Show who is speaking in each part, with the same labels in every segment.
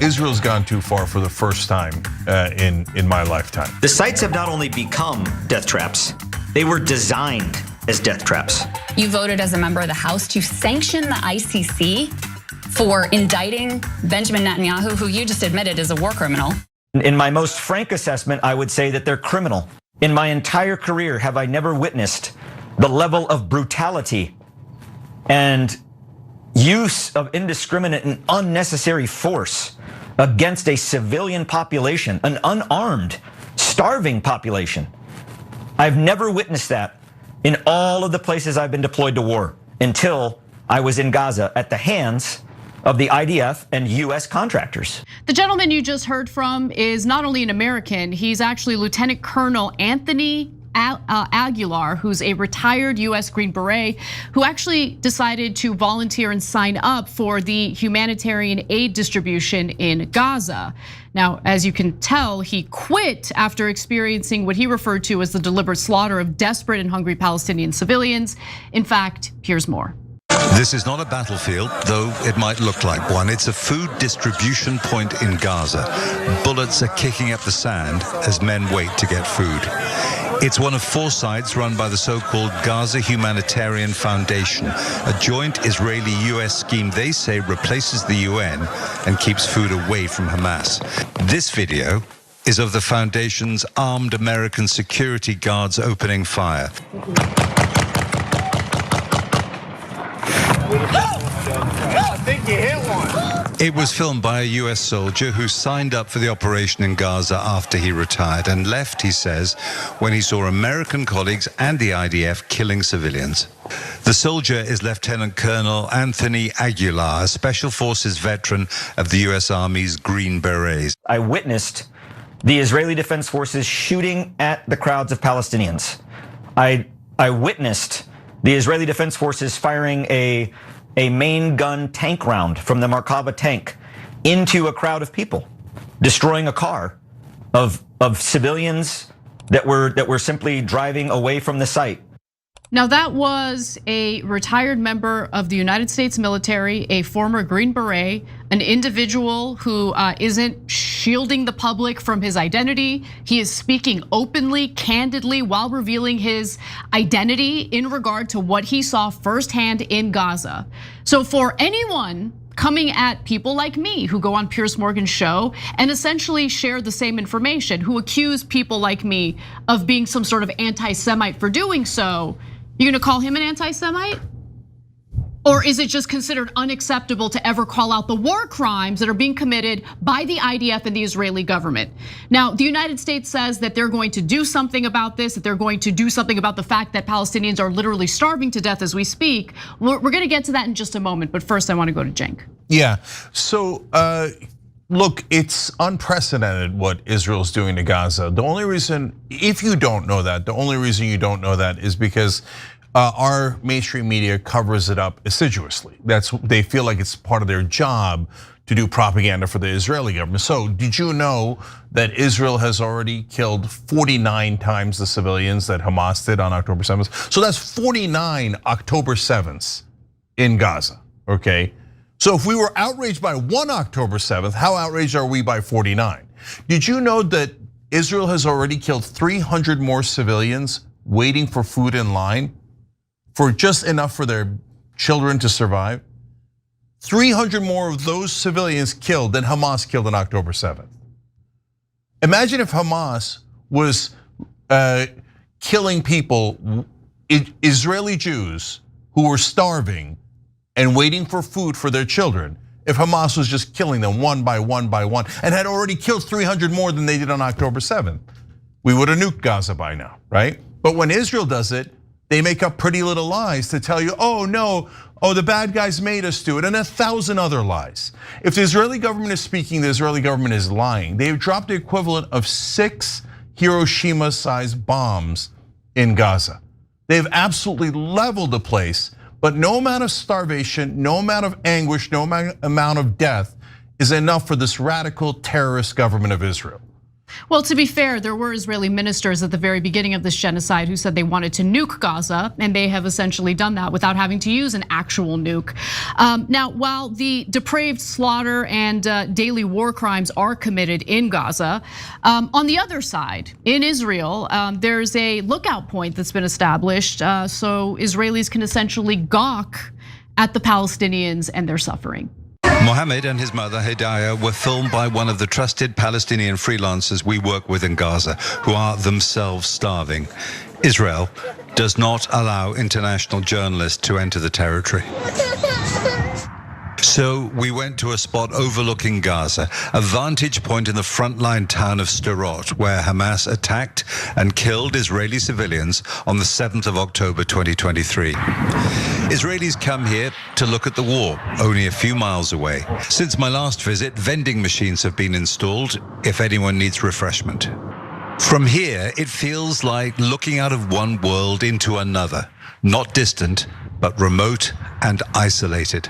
Speaker 1: Israel's gone too far for the first time in my lifetime.
Speaker 2: The sites have not only become death traps, they were designed as death traps.
Speaker 3: You voted as a member of the House to sanction the ICC for indicting Benjamin Netanyahu, who you just admitted is a war criminal.
Speaker 2: In my most frank assessment, I would say that they're criminal. In my entire career, have I never witnessed the level of brutality and use of indiscriminate and unnecessary force against a civilian population, an unarmed, starving population. I've never witnessed that in all of the places I've been deployed to war until I was in Gaza at the hands of the IDF and US contractors.
Speaker 4: The gentleman you just heard from is not only an American, he's actually Lieutenant Colonel Anthony Aguilar, who's a retired US Green Beret, who actually decided to volunteer and sign up for the humanitarian aid distribution in Gaza. Now, as you can tell, he quit after experiencing what he referred to as the deliberate slaughter of desperate and hungry Palestinian civilians. In fact, here's more.
Speaker 5: This is not a battlefield, though it might look like one. It's a food distribution point in Gaza. Bullets are kicking up the sand as men wait to get food. It's one of 4 sites run by the so-called Gaza Humanitarian Foundation, a joint Israeli-US scheme they say replaces the UN and keeps food away from Hamas. This video is of the foundation's armed American security guards opening fire.
Speaker 6: I think you hit one.
Speaker 5: It was filmed by a US soldier who signed up for the operation in Gaza after he retired and left, he says, when he saw American colleagues and the IDF killing civilians. The soldier is Lieutenant Colonel Anthony Aguilar, a Special Forces veteran of the US Army's Green Berets.
Speaker 2: I witnessed the Israeli Defense Forces shooting at the crowds of Palestinians. I witnessed the Israeli Defense Forces firing a main gun tank round from the Merkava tank into a crowd of people, destroying a car of civilians that were simply driving away from the site.
Speaker 4: Now that was a retired member of the United States military, a former Green Beret, an individual who isn't shielding the public from his identity. He is speaking openly, candidly, while revealing his identity in regard to what he saw firsthand in Gaza. So for anyone coming at people like me who go on Piers Morgan's show and essentially share the same information, who accuse people like me of being some sort of anti-Semite for doing so, you're gonna call him an anti-Semite? Or is it just considered unacceptable to ever call out the war crimes that are being committed by the IDF and the Israeli government? Now, the United States says that they're going to do something about this, that they're going to do something about the fact that Palestinians are literally starving to death as we speak. We're gonna get to that in just a moment, but first I wanna go to Cenk.
Speaker 1: Yeah, so look, it's unprecedented what Israel's doing to Gaza. The only reason, if you don't know that, the only reason you don't know that is because our mainstream media covers it up assiduously. They feel like it's part of their job to do propaganda for the Israeli government. So did you know that Israel has already killed 49 times the civilians that Hamas did on October 7th? So that's 49 October 7ths in Gaza, okay? So if we were outraged by one October 7th, how outraged are we by 49? Did you know that Israel has already killed 300 more civilians waiting for food in line for just enough for their children to survive? 300 more of those civilians killed than Hamas killed on October 7th. Imagine if Hamas was killing people, Israeli Jews who were starving and waiting for food for their children, if Hamas was just killing them one by one by one and had already killed 300 more than they did on October 7th. We would have nuked Gaza by now, right? But when Israel does it, they make up pretty little lies to tell you, oh no, the bad guys made us do it, and 1,000 other lies. If the Israeli government is speaking, the Israeli government is lying. They've dropped the equivalent of 6 Hiroshima-sized bombs in Gaza. They've absolutely leveled the place. But no amount of starvation, no amount of anguish, no amount of death is enough for this radical terrorist government of Israel.
Speaker 4: Well, to be fair, there were Israeli ministers at the very beginning of this genocide who said they wanted to nuke Gaza, and they have essentially done that without having to use an actual nuke. Now, while the depraved slaughter and daily war crimes are committed in Gaza, on the other side, in Israel, there's a lookout point that's been established so Israelis can essentially gawk at the Palestinians and their suffering.
Speaker 5: Mohammed and his mother, Hidayah, were filmed by one of the trusted Palestinian freelancers we work with in Gaza, who are themselves starving. Israel does not allow international journalists to enter the territory. So we went to a spot overlooking Gaza, a vantage point in the frontline town of Sderot, where Hamas attacked and killed Israeli civilians on the 7th of October 2023. Israelis come here to look at the war, only a few miles away. Since my last visit, vending machines have been installed if anyone needs refreshment. From here, it feels like looking out of one world into another, not distant, but remote and isolated.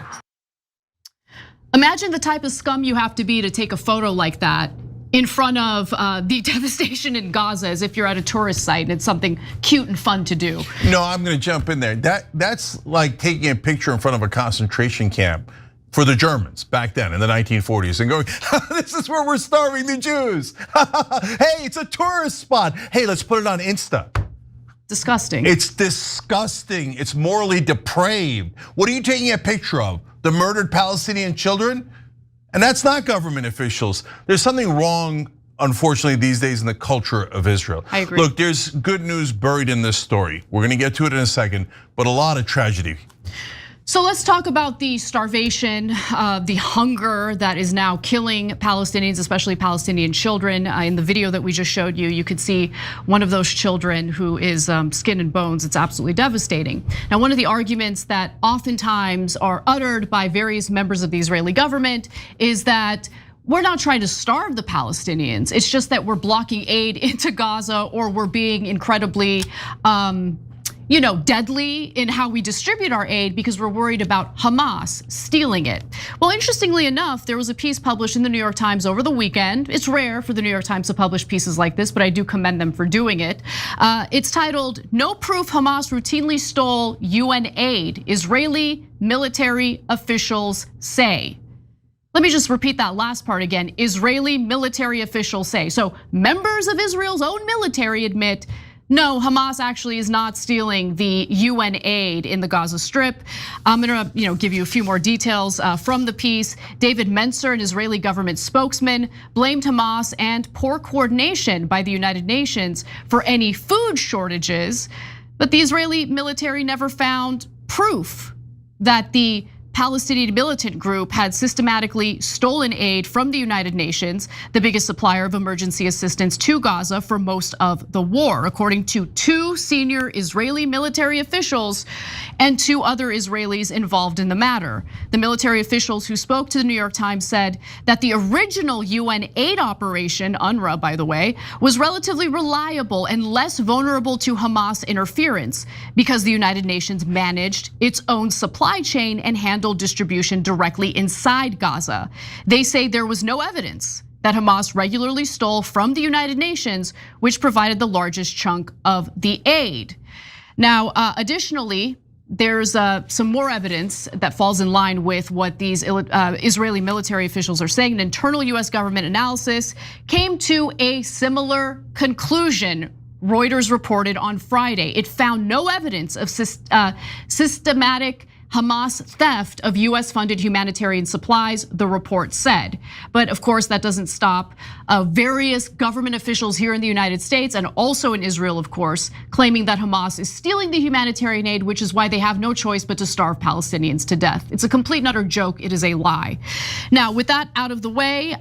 Speaker 4: Imagine the type of scum you have to be to take a photo like that in front of the devastation in Gaza, as if you're at a tourist site and it's something cute and fun to do.
Speaker 1: No, I'm gonna jump in there. That's like taking a picture in front of a concentration camp for the Germans back then in the 1940s and going, this is where we're starving the Jews. Hey, it's a tourist spot. Hey, let's put it on Insta.
Speaker 4: Disgusting.
Speaker 1: It's disgusting. It's morally depraved. What are you taking a picture of? The murdered Palestinian children? And that's not government officials. There's something wrong, unfortunately, these days in the culture of Israel.
Speaker 4: I agree.
Speaker 1: Look, there's good news buried in this story. We're gonna get to it in a second, but a lot of tragedy.
Speaker 4: So let's talk about the starvation, the hunger that is now killing Palestinians, especially Palestinian children. In the video that we just showed you, you could see one of those children who is skin and bones. It's absolutely devastating. Now, one of the arguments that oftentimes are uttered by various members of the Israeli government is that we're not trying to starve the Palestinians. It's just that we're blocking aid into Gaza, or we're being incredibly deadly in how we distribute our aid because we're worried about Hamas stealing it. Well, interestingly enough, there was a piece published in the New York Times over the weekend. It's rare for the New York Times to publish pieces like this, but I do commend them for doing it. It's titled, "No Proof Hamas Routinely Stole UN Aid, Israeli Military Officials Say." Let me just repeat that last part again. Israeli military officials say. So members of Israel's own military admit, no, Hamas actually is not stealing the UN aid in the Gaza Strip. I'm gonna give you a few more details from the piece. David Mencer, an Israeli government spokesman, blamed Hamas and poor coordination by the United Nations for any food shortages, but the Israeli military never found proof that the Palestinian militant group had systematically stolen aid from the United Nations, the biggest supplier of emergency assistance to Gaza for most of the war, according to 2 senior Israeli military officials and 2 other Israelis involved in the matter. The military officials who spoke to the New York Times said that the original UN aid operation, UNRWA by the way, was relatively reliable and less vulnerable to Hamas interference because the United Nations managed its own supply chain and handled distribution directly inside Gaza. They say there was no evidence that Hamas regularly stole from the United Nations, which provided the largest chunk of the aid. Now, additionally, there's some more evidence that falls in line with what these Israeli military officials are saying. An internal US government analysis came to a similar conclusion. Reuters reported on Friday. It found no evidence of systematic Hamas theft of US funded humanitarian supplies, the report said. But of course, that doesn't stop various government officials here in the United States and also in Israel, of course, claiming that Hamas is stealing the humanitarian aid, which is why they have no choice but to starve Palestinians to death. It's a complete and utter joke. It is a lie. Now, with that out of the way,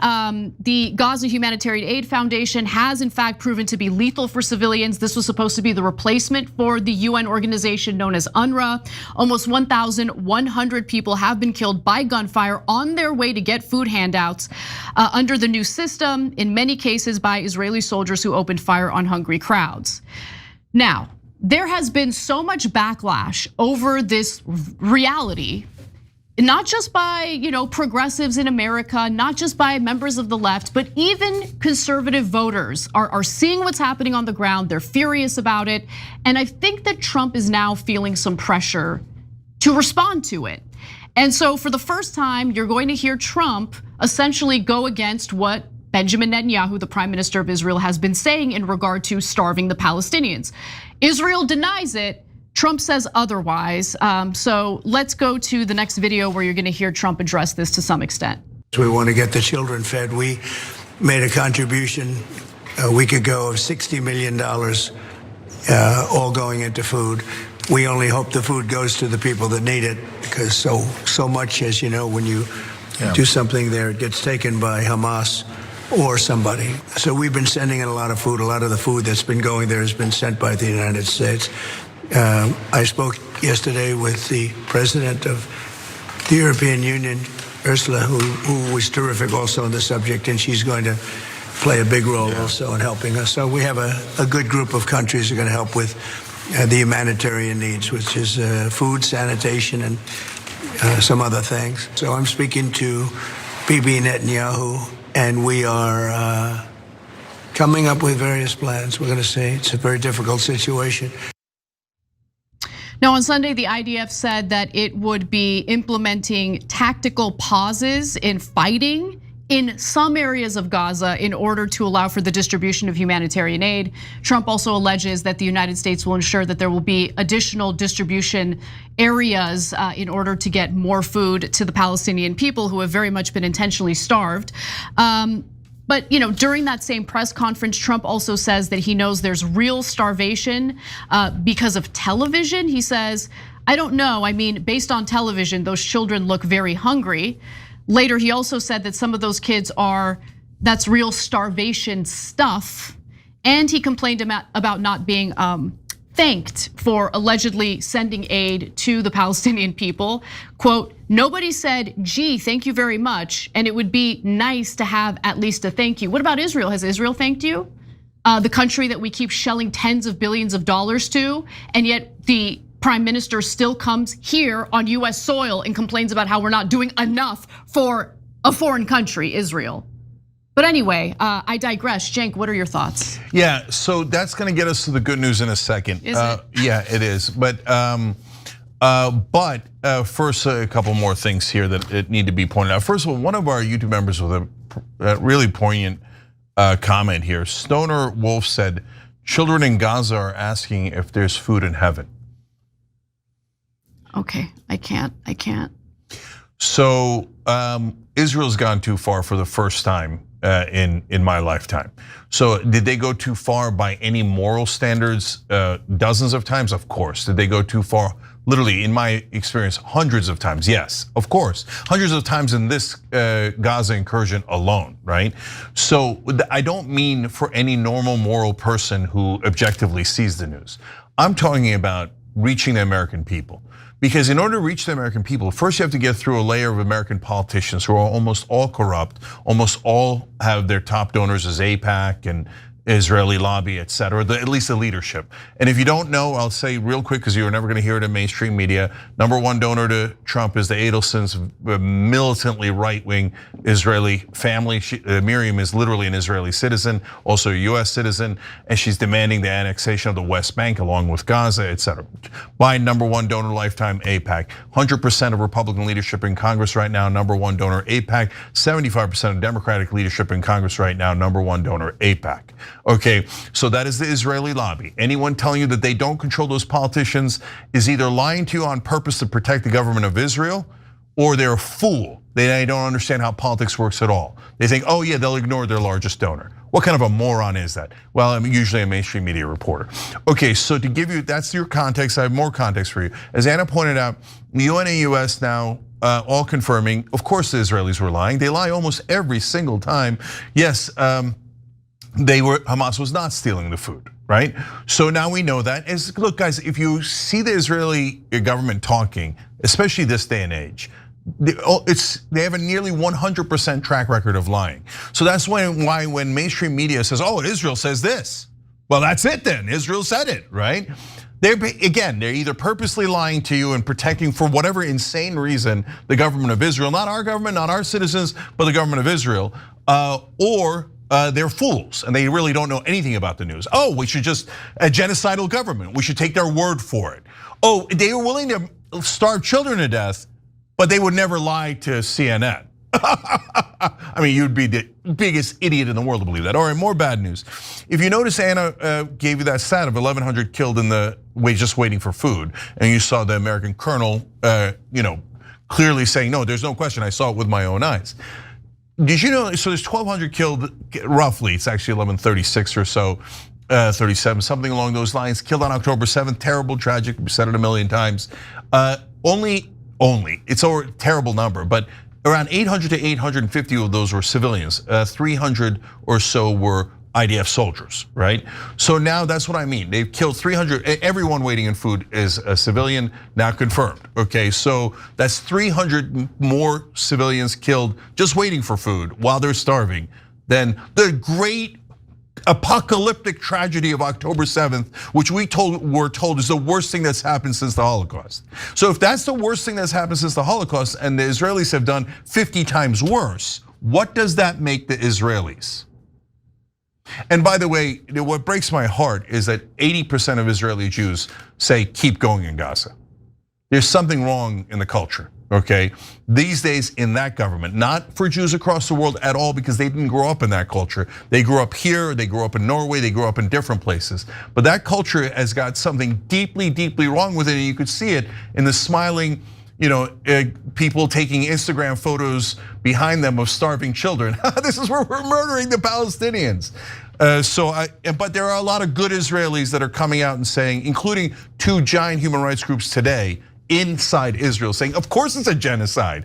Speaker 4: the Gaza Humanitarian Aid Foundation has in fact proven to be lethal for civilians. This was supposed to be the replacement for the UN organization known as UNRWA. Almost 1,100 people have been killed by gunfire on their way to get food handouts under the new system, in many cases by Israeli soldiers who opened fire on hungry crowds. Now, there has been so much backlash over this reality not just by progressives in America, not just by members of the left, but even conservative voters are seeing what's happening on the ground. They're furious about it. And I think that Trump is now feeling some pressure to respond to it. And so for the first time, you're going to hear Trump essentially go against what Benjamin Netanyahu, the prime minister of Israel, has been saying in regard to starving the Palestinians. Israel denies it. Trump says otherwise. So let's go to the next video where you're going to hear Trump address this to some extent.
Speaker 7: We want to get the children fed. We made a contribution a week ago of $60 million, all going into food. We only hope the food goes to the people that need it, because so much, as you know, when you do something there, it gets taken by Hamas or somebody. So we've been sending in a lot of food. A lot of the food that's been going there has been sent by the United States. I spoke yesterday with the president of the European Union, Ursula, who was terrific also on the subject, and she's going to play a big role also in helping us. So we have a good group of countries that are going to help with the humanitarian needs, which is food, sanitation, and some other things. So I'm speaking to Bibi Netanyahu, and we are coming up with various plans. We're going to say it's a very difficult situation.
Speaker 4: Now, on Sunday, the IDF said that it would be implementing tactical pauses in fighting in some areas of Gaza in order to allow for the distribution of humanitarian aid. Trump also alleges that the United States will ensure that there will be additional distribution areas in order to get more food to the Palestinian people who have very much been intentionally starved. But during that same press conference, Trump also says that he knows there's real starvation because of television. He says, I don't know. I mean, based on television, those children look very hungry. Later, he also said that some of those kids that's real starvation stuff. And he complained about not being thanked for allegedly sending aid to the Palestinian people. Quote, nobody said, gee, thank you very much. And it would be nice to have at least a thank you. What about Israel? Has Israel thanked you? The country that we keep shelling tens of billions of dollars to, and yet the prime minister still comes here on US soil and complains about how we're not doing enough for a foreign country, Israel. But anyway, I digress. Cenk, what are your thoughts?
Speaker 1: Yeah, so that's going to get us to the good news in a second.
Speaker 4: Is it?
Speaker 1: Yeah, it is. But first, a couple more things here that need to be pointed out. First of all, one of our YouTube members with a really poignant comment here. Stoner Wolf said, children in Gaza are asking if there's food in heaven.
Speaker 4: Okay, I can't.
Speaker 1: So Israel's gone too far for the first time in my lifetime. So did they go too far by any moral standards? Dozens of times, of course. Did they go too far? Literally, in my experience, hundreds of times. Yes, of course, hundreds of times in this Gaza incursion alone, right? So I don't mean for any normal moral person who objectively sees the news. I'm talking about reaching the American people. Because in order to reach the American people, first you have to get through a layer of American politicians who are almost all corrupt, almost all have their top donors as AIPAC and Israeli lobby, et cetera, at least the leadership. And if you don't know, I'll say real quick, because you're never gonna hear it in mainstream media, #1 donor to Trump is the Adelsons, militantly right-wing Israeli family. Miriam is literally an Israeli citizen, also a US citizen, and she's demanding the annexation of the West Bank along with Gaza, et cetera. Biden, #1 donor lifetime, AIPAC. 100% of Republican leadership in Congress right now, #1 donor, AIPAC. 75% of Democratic leadership in Congress right now, #1 donor, AIPAC. Okay, so that is the Israeli lobby. Anyone telling you that they don't control those politicians is either lying to you on purpose to protect the government of Israel, or they're a fool. They don't understand how politics works at all. They think, oh yeah, they'll ignore their largest donor. What kind of a moron is that? Well, I'm usually a mainstream media reporter. Okay, so to give you, that's your context, I have more context for you. As Anna pointed out, the UN and US now all confirming, of course the Israelis were lying. They lie almost every single time. Yes, Hamas was not stealing the food, right? So now we know that. Look, guys, if you see the Israeli government talking, especially this day and age, they have a nearly 100% track record of lying. So that's why when mainstream media says, oh, Israel says this, well, that's it then, Israel said it, right? they're either purposely lying to you and protecting for whatever insane reason the government of Israel, not our government, not our citizens, but the government of Israel, or they're fools and they really don't know anything about the news. Oh, we should just a genocidal government. We should take their word for it. Oh, they were willing to starve children to death, but they would never lie to CNN. I mean, you'd be the biggest idiot in the world to believe that. All right, more bad news. If you notice, Anna gave you that stat of 1,100 killed in the way just waiting for food, and you saw the American colonel, clearly saying, no, there's no question. I saw it with my own eyes. Did you know? So there's 1,200 killed, roughly. It's actually 1,136 or so, 37, something along those lines. Killed on October 7th. Terrible, tragic. We said it a million times. Only, it's a terrible number, but around 800 to 850 of those were civilians. 300 or so were IDF soldiers, right? So now that's what I mean. They've killed 300, everyone waiting in food is a civilian, now confirmed, okay? So that's 300 more civilians killed just waiting for food while they're starving than the great apocalyptic tragedy of October 7th, which were told is the worst thing that's happened since the Holocaust. So if that's the worst thing that's happened since the Holocaust and the Israelis have done 50 times worse, what does that make the Israelis? And by the way, what breaks my heart is that 80% of Israeli Jews say keep going in Gaza. There's something wrong in the culture, okay? These days in that government, not for Jews across the world at all because they didn't grow up in that culture. They grew up here, they grew up in Norway, they grew up in different places. But that culture has got something deeply, deeply wrong with it, and you could see it in the smiling, people taking Instagram photos behind them of starving children. This is where we're murdering the Palestinians. But there are a lot of good Israelis that are coming out and saying, including 2 giant human rights groups today inside Israel, saying, of course it's a genocide.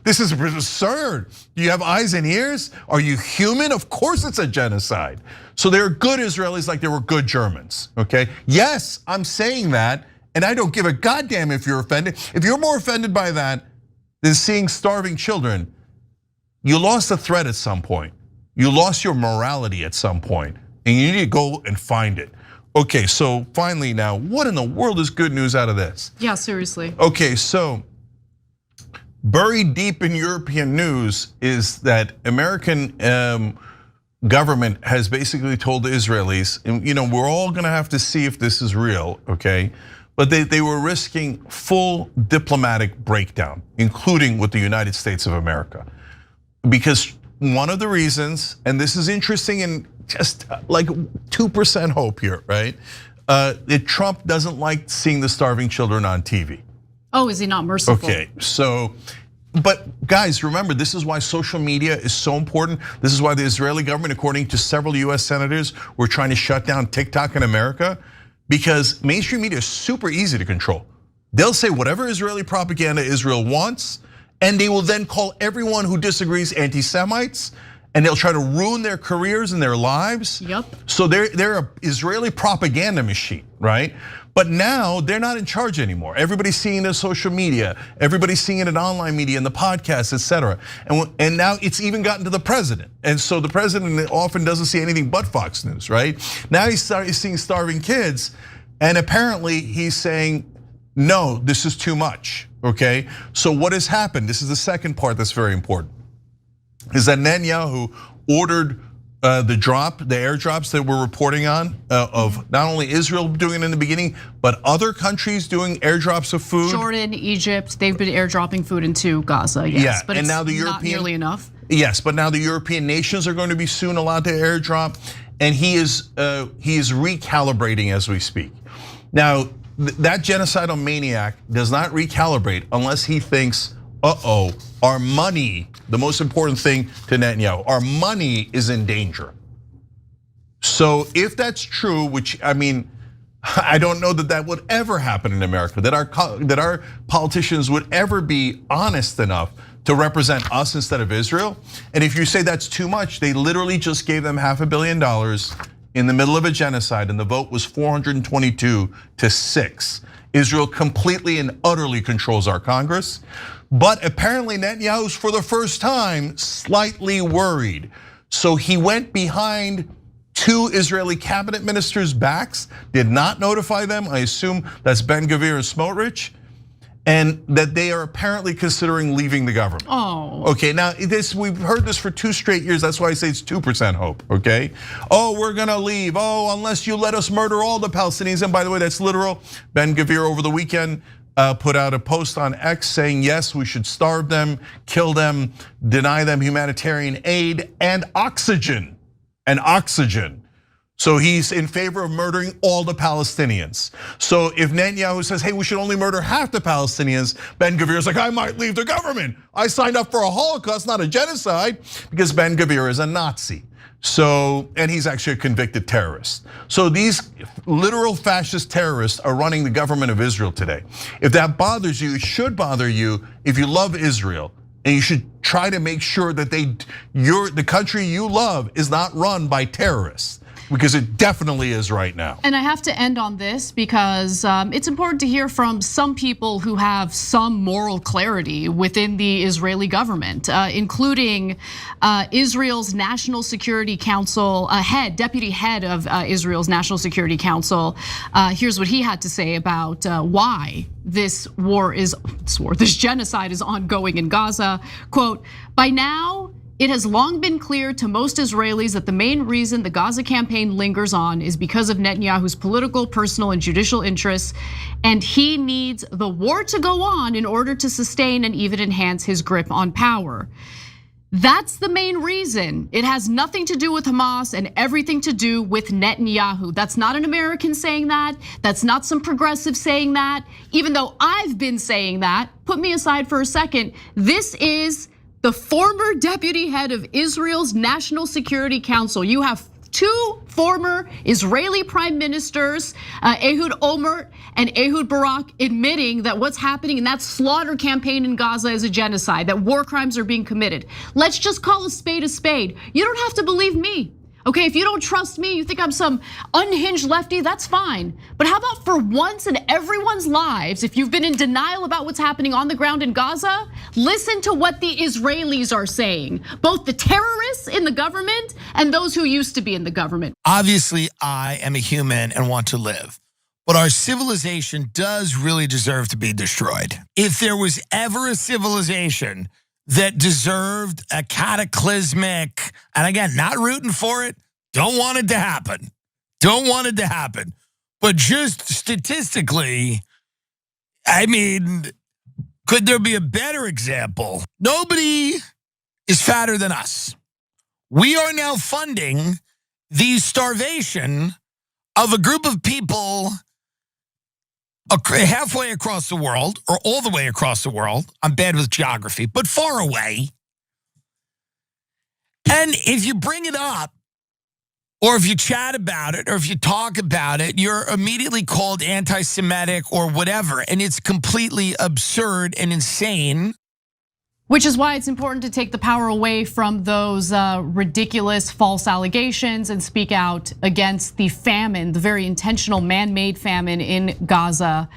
Speaker 1: This is absurd. Do you have eyes and ears? Are you human? Of course it's a genocide. So there are good Israelis like there were good Germans, okay? Yes, I'm saying that, and I don't give a goddamn if you're offended. If you're more offended by that than seeing starving children, you lost a thread at some point. You lost your morality at some point, and you need to go and find it. Okay, so finally now, what in the world is good news out of this?
Speaker 4: Yeah, seriously.
Speaker 1: Okay, so buried deep in European news is that American government has basically told the Israelis, and we're all gonna have to see if this is real, okay? But they were risking full diplomatic breakdown, including with the United States of America. Because one of the reasons, and this is interesting and just like 2% hope here, right? That Trump doesn't like seeing the starving children on TV.
Speaker 4: Oh, is he not merciful?
Speaker 1: Okay, so, but guys, remember, this is why social media is so important. This is why the Israeli government, according to several US senators, were trying to shut down TikTok in America, because mainstream media is super easy to control. They'll say whatever Israeli propaganda Israel wants, and they will then call everyone who disagrees anti-Semites, and they'll try to ruin their careers and their lives.
Speaker 4: Yep.
Speaker 1: So they're an Israeli propaganda machine, right? But now they're not in charge anymore. Everybody's seeing it in social media. Everybody's seeing it in online media, in the podcasts, etc. And now it's even gotten to the president. And so the president often doesn't see anything but Fox News, right? Now he's seeing starving kids, and apparently he's saying, no, this is too much, okay? So what has happened, this is the second part that's very important, is that Netanyahu ordered the airdrops that we're reporting on of not only Israel doing it in the beginning, but other countries doing airdrops of food.
Speaker 4: Jordan, Egypt, they've been airdropping food into Gaza, yes.
Speaker 1: Yeah,
Speaker 4: but
Speaker 1: and
Speaker 4: it's
Speaker 1: now the
Speaker 4: not nearly enough.
Speaker 1: Yes, but now the European nations are going to be soon allowed to airdrop, and he is recalibrating as we speak. Now, that genocidal maniac does not recalibrate unless he thinks, our money, the most important thing to Netanyahu, our money is in danger. So if that's true, which I mean, I don't know that would ever happen in America, that our politicians would ever be honest enough to represent us instead of Israel. And if you say that's too much, they literally just gave them $500 million in the middle of a genocide, and the vote was 422 to 6. Israel completely and utterly controls our Congress. But apparently Netanyahu's, for the first time, slightly worried. So he went behind 2 Israeli cabinet ministers' backs, did not notify them. I assume that's Ben-Gvir and Smotrich. And that they are apparently considering leaving the government.
Speaker 4: Oh.
Speaker 1: Okay, now we've heard this for 2 straight years. That's why I say it's 2% hope, okay? Oh, we're gonna leave. Oh, unless you let us murder all the Palestinians. And by the way, that's literal. Ben-Gvir over the weekend put out a post on X saying, yes, we should starve them, kill them, deny them humanitarian aid and oxygen. So he's in favor of murdering all the Palestinians. So if Netanyahu says, hey, we should only murder half the Palestinians, Ben-Gvir is like, I might leave the government. I signed up for a Holocaust, not a genocide, because Ben-Gvir is a Nazi. So, and he's actually a convicted terrorist. So these literal fascist terrorists are running the government of Israel today. If that bothers you, it should bother you if you love Israel. And you should try to make sure that the country you love is not run by terrorists. Because it definitely is right now.
Speaker 4: And I have to end on this because it's important to hear from some people who have some moral clarity within the Israeli government, including Israel's National Security Council deputy head of Israel's National Security Council. Here's what he had to say about why this genocide is ongoing in Gaza. Quote, by now, it has long been clear to most Israelis that the main reason the Gaza campaign lingers on is because of Netanyahu's political, personal, and judicial interests, and he needs the war to go on in order to sustain and even enhance his grip on power. That's the main reason. It has nothing to do with Hamas and everything to do with Netanyahu. That's not an American saying that. That's not some progressive saying that. Even though I've been saying that, put me aside for a second. This is the former deputy head of Israel's National Security Council. You have 2 former Israeli prime ministers, Ehud Olmert and Ehud Barak, admitting that what's happening in that slaughter campaign in Gaza is a genocide, that war crimes are being committed. Let's just call a spade a spade. You don't have to believe me. Okay, if you don't trust me, you think I'm some unhinged lefty, that's fine. But how about for once in everyone's lives, if you've been in denial about what's happening on the ground in Gaza, listen to what the Israelis are saying, both the terrorists in the government and those who used to be in the government.
Speaker 8: Obviously, I am a human and want to live, but our civilization does really deserve to be destroyed. If there was ever a civilization that deserved a cataclysmic, and again, not rooting for it, don't want it to happen. But just statistically, I mean, could there be a better example? Nobody is fatter than us. We are now funding the starvation of a group of people halfway across the world, or all the way across the world. I'm bad with geography, but far away. And if you bring it up, or if you chat about it, or if you talk about it, you're immediately called anti-Semitic or whatever, and it's completely absurd and insane.
Speaker 4: Which is why it's important to take the power away from those ridiculous false allegations and speak out against the famine, the very intentional man-made famine in Gaza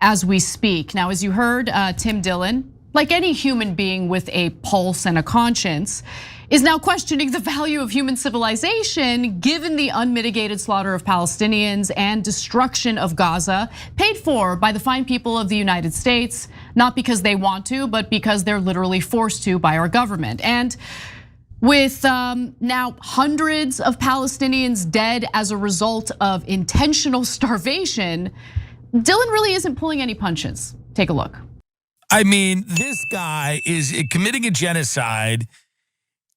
Speaker 4: as we speak. Now, as you heard, Tim Dillon, like any human being with a pulse and a conscience, is now questioning the value of human civilization given the unmitigated slaughter of Palestinians and destruction of Gaza, paid for by the fine people of the United States, not because they want to, but because they're literally forced to by our government. And with now hundreds of Palestinians dead as a result of intentional starvation, Dillon really isn't pulling any punches. Take a look.
Speaker 8: I mean, this guy is committing a genocide.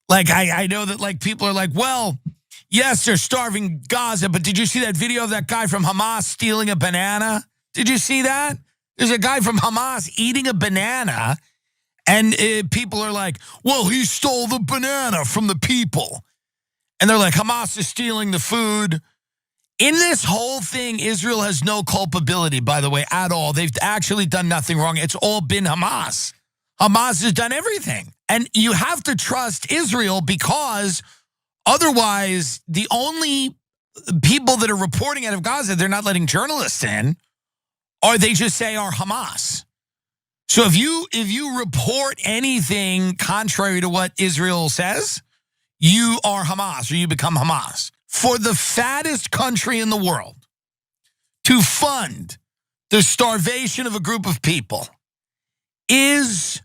Speaker 8: Like, I know that like people are like, well, yes, they're starving Gaza, but did you see that video of that guy from Hamas stealing a banana? Did you see that? There's a guy from Hamas eating a banana, and people are like, well, he stole the banana from the people. And they're like, Hamas is stealing the food. In this whole thing, Israel has no culpability, by the way, at all. They've actually done nothing wrong. It's all been Hamas. Hamas has done everything. And you have to trust Israel, because otherwise the only people that are reporting out of Gaza, they're not letting journalists in, or they just say are Hamas. So if you report anything contrary to what Israel says, you are Hamas, or you become Hamas. for the fattest country in the world to fund the starvation of a group of people is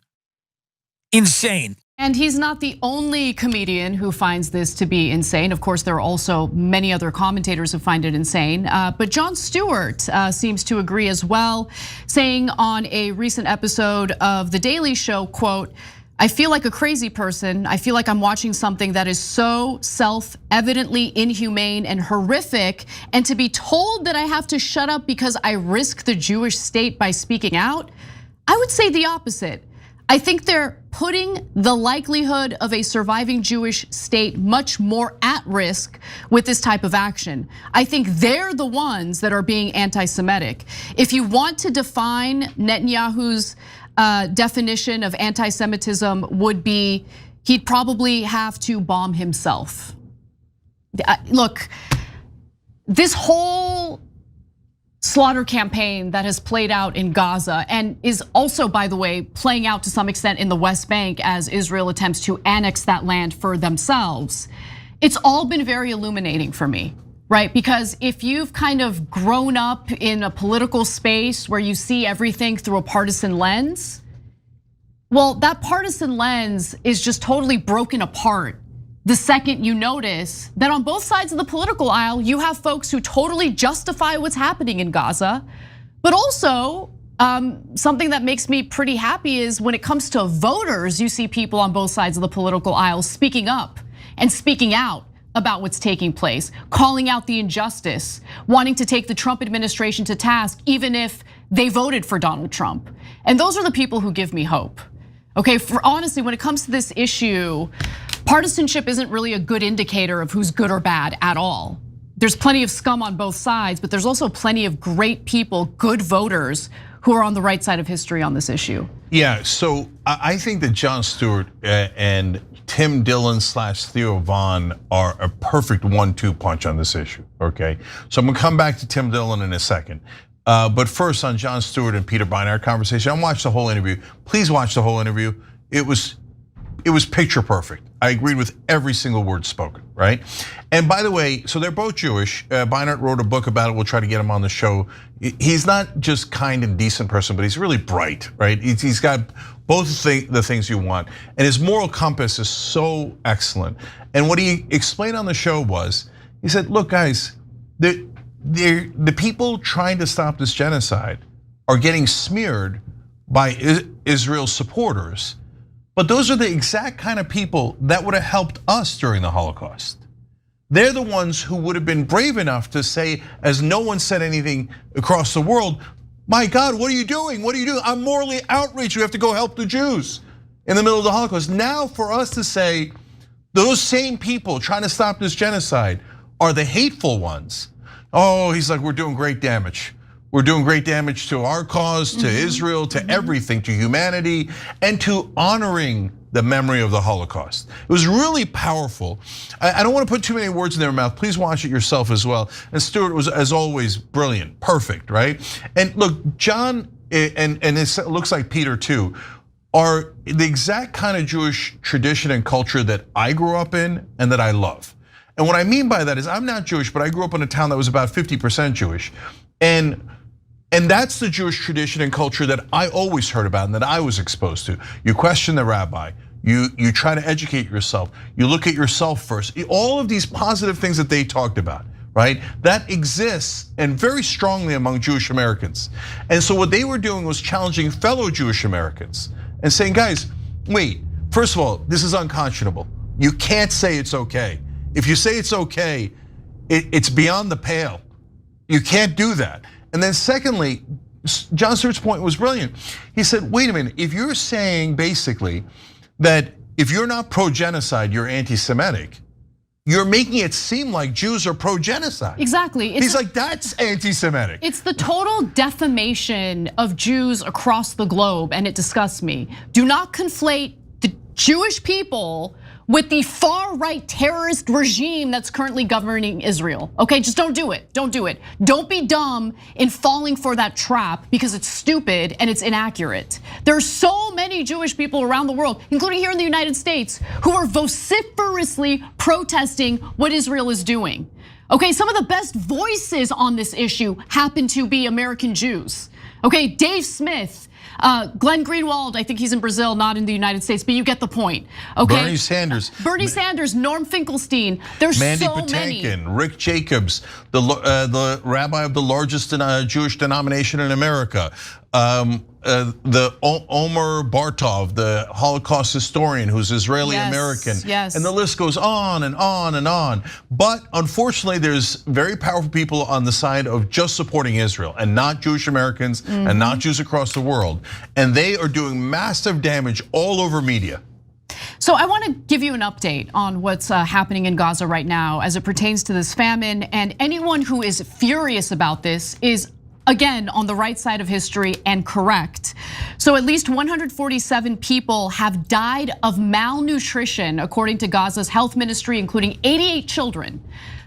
Speaker 8: insane.
Speaker 4: And he's not the only comedian who finds this to be insane. Of course, there are also many other commentators who find it insane. But Jon Stewart seems to agree as well, saying on a recent episode of The Daily Show, quote, "I feel like a crazy person. I feel like I'm watching something that is so self-evidently inhumane and horrific. And to be told that I have to shut up because I risk the Jewish state by speaking out, I would say the opposite. I think they're putting the likelihood of a surviving Jewish state much more at risk with this type of action. I think they're the ones that are being anti-Semitic. If you want to define Netanyahu's definition of anti-Semitism would be, he'd probably have to bomb himself." Look, this whole slaughter campaign that has played out in Gaza and is also, by the way, playing out to some extent in the West Bank as Israel attempts to annex that land for themselves. It's all been very illuminating for me, right? Because if you've kind of grown up in a political space where you see everything through a partisan lens, well, that partisan lens is just totally broken apart the second you notice that on both sides of the political aisle, you have folks who totally justify what's happening in Gaza. But also, something that makes me pretty happy is when it comes to voters, you see people on both sides of the political aisle speaking up and speaking out about what's taking place, calling out the injustice, wanting to take the Trump administration to task, even if they voted for Donald Trump. And those are the people who give me hope. Okay, for honestly, when it comes to this issue, partisanship isn't really a good indicator of who's good or bad at all. There's plenty of scum on both sides, but there's also plenty of great people, good voters who are on the right side of history on this issue.
Speaker 1: Yeah, so I think that Jon Stewart and Tim Dillon / Theo Vaughn are a perfect 1-2 punch on this issue, okay? So I'm gonna come back to Tim Dillon in a second. But first on Jon Stewart and Peter Beinart conversation, I watched the whole interview. Please watch the whole interview. It was picture perfect. I agreed with every single word spoken, right? And by the way, so they're both Jewish. Beinart wrote a book about it. We'll try to get him on the show. He's not just kind and decent person, but he's really bright, right? He's got both the things you want. And his moral compass is so excellent. And what he explained on the show was, he said, look guys, the people trying to stop this genocide are getting smeared by Israel's supporters. But those are the exact kind of people that would have helped us during the Holocaust. They're the ones who would have been brave enough to say, as no one said anything across the world, my God, what are you doing? What are you doing? I'm morally outraged. You have to go help the Jews in the middle of the Holocaust. Now for us to say, those same people trying to stop this genocide are the hateful ones. Oh, he's like, we're doing great damage. We're doing great damage to our cause, to Israel, to everything, to humanity, and to honoring the memory of the Holocaust. It was really powerful. I don't want to put too many words in their mouth. Please watch it yourself as well. And Stewart was, as always, brilliant, perfect, right? And look, John, and it looks like Peter too, are the exact kind of Jewish tradition and culture that I grew up in and that I love. And what I mean by that is I'm not Jewish, but I grew up in a town that was about 50% Jewish. And that's the Jewish tradition and culture that I always heard about and that I was exposed to. You question the rabbi, you try to educate yourself, you look at yourself first. All of these positive things that they talked about, right? That exists and very strongly among Jewish Americans. And so what they were doing was challenging fellow Jewish Americans and saying, guys, wait, first of all, this is unconscionable. You can't say it's okay. If you say it's okay, it's beyond the pale. You can't do that. And then secondly, Jon Stewart's point was brilliant. He said, wait a minute, if you're saying basically that if you're not pro-genocide, you're anti-Semitic, you're making it seem like Jews are pro-genocide.
Speaker 4: Exactly.
Speaker 1: He's like, that's anti-Semitic.
Speaker 4: It's the total defamation of Jews across the globe, and it disgusts me. Do not conflate the Jewish people with the far-right terrorist regime that's currently governing Israel. Okay, just don't do it. Don't do it. Don't be dumb in falling for that trap because it's stupid and it's inaccurate. There are so many Jewish people around the world, including here in the United States, who are vociferously protesting what Israel is doing. Okay, some of the best voices on this issue happen to be American Jews. Okay, Dave Smith, Glenn Greenwald, I think he's in Brazil, not in the United States, but you get the point. Okay,
Speaker 1: Bernie Sanders,
Speaker 4: Norm Finkelstein. There's
Speaker 1: Mandy
Speaker 4: so
Speaker 1: Patinkin,
Speaker 4: many.
Speaker 1: Rick Jacobs, the rabbi of the largest Jewish denomination in America. The Omer Bartov, the Holocaust historian who's Israeli American,
Speaker 4: yes.
Speaker 1: And the list goes on and on and on. But unfortunately, there's very powerful people on the side of just supporting Israel and not Jewish Americans and not Jews across the world. And they are doing massive damage all over media.
Speaker 4: So I want to give you an update on what's happening in Gaza right now as it pertains to this famine. And anyone who is furious about this is, again, on the right side of history and correct. So at least 147 people have died of malnutrition, according to Gaza's health ministry, including 88 children.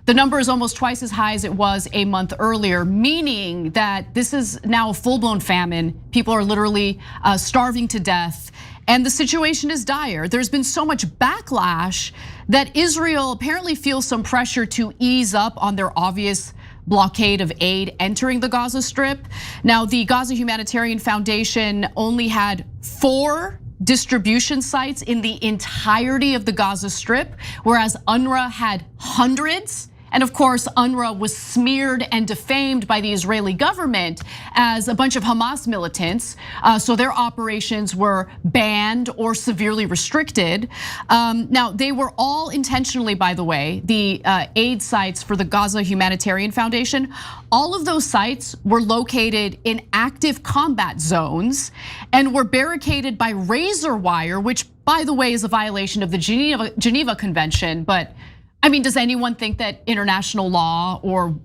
Speaker 4: The number is almost twice as high as it was a month earlier, meaning that this is now a full-blown famine. People are literally starving to death. And the situation is dire. There's been so much backlash that Israel apparently feels some pressure to ease up on their obvious blockade of aid entering the Gaza Strip. Now, the Gaza Humanitarian Foundation only had 4 distribution sites in the entirety of the Gaza Strip, whereas UNRWA had hundreds. And of course, UNRWA was smeared and defamed by the Israeli government as a bunch of Hamas militants. So their operations were banned or severely restricted. Now, they were all intentionally, by the way, the aid sites for the Gaza Humanitarian Foundation. All of those sites were located in active combat zones and were barricaded by razor wire, which, by the way, is a violation of the Geneva Convention. But I mean, does anyone think that international law or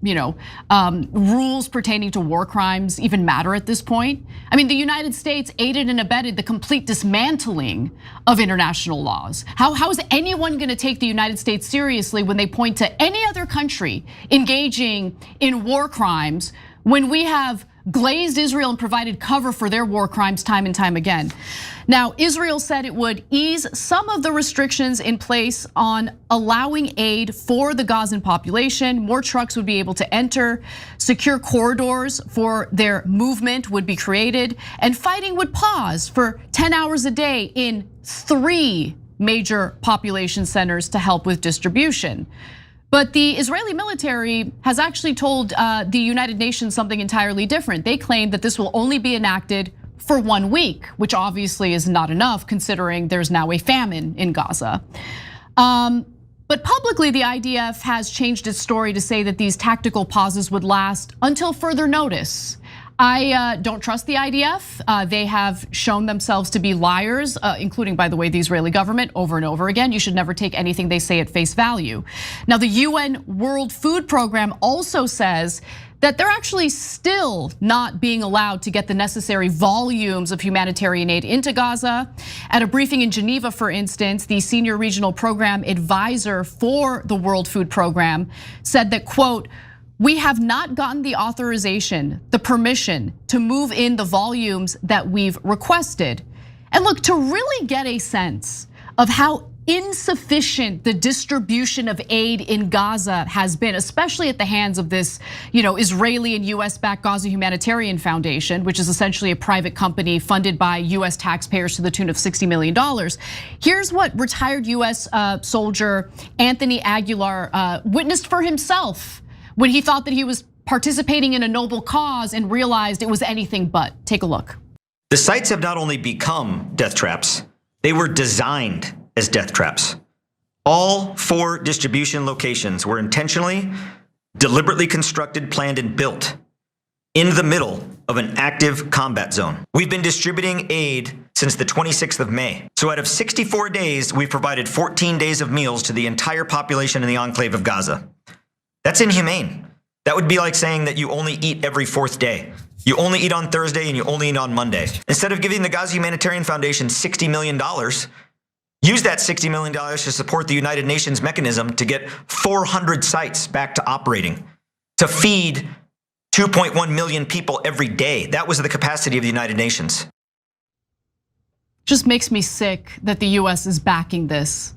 Speaker 4: rules pertaining to war crimes even matter at this point? I mean, the United States aided and abetted the complete dismantling of international laws. How is anyone going to take the United States seriously when they point to any other country engaging in war crimes when we have glazed Israel and provided cover for their war crimes time and time again? Now, Israel said it would ease some of the restrictions in place on allowing aid for the Gazan population. More trucks would be able to enter, secure corridors for their movement would be created, and fighting would pause for 10 hours a day in 3 major population centers to help with distribution. But the Israeli military has actually told the United Nations something entirely different. They claim that this will only be enacted for 1 week, which obviously is not enough considering there's now a famine in Gaza. But publicly, the IDF has changed its story to say that these tactical pauses would last until further notice. I don't trust the IDF. They have shown themselves to be liars, including, by the way, the Israeli government over and over again. You should never take anything they say at face value. Now, the UN World Food Program also says that they're actually still not being allowed to get the necessary volumes of humanitarian aid into Gaza. At a briefing in Geneva, for instance, the senior regional program advisor for the World Food Program said that, quote, "We have not gotten the authorization, the permission to move in the volumes that we've requested." And look, to really get a sense of how insufficient the distribution of aid in Gaza has been, especially at the hands of this, Israeli and US-backed Gaza Humanitarian Foundation, which is essentially a private company funded by US taxpayers to the tune of $60 million. Here's what retired US soldier Anthony Aguilar witnessed for himself when he thought that he was participating in a noble cause and realized it was anything but. Take a look.
Speaker 2: The sites have not only become death traps, they were designed as death traps. All 4 distribution locations were intentionally, deliberately constructed, planned, and built in the middle of an active combat zone. We've been distributing aid since the 26th of May. So out of 64 days, we've provided 14 days of meals to the entire population in the enclave of Gaza. That's inhumane. That would be like saying that you only eat every 4th day. You only eat on Thursday and you only eat on Monday. Instead of giving the Gaza Humanitarian Foundation $60 million, Use that $60 million to support the United Nations mechanism to get 400 sites back to operating, to feed 2.1 million people every day. That was the capacity of the United Nations.
Speaker 4: Just makes me sick that the US is backing this.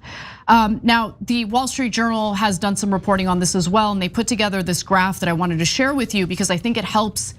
Speaker 4: Now, the Wall Street Journal has done some reporting on this as well, and they put together this graph that I wanted to share with you because I think it helps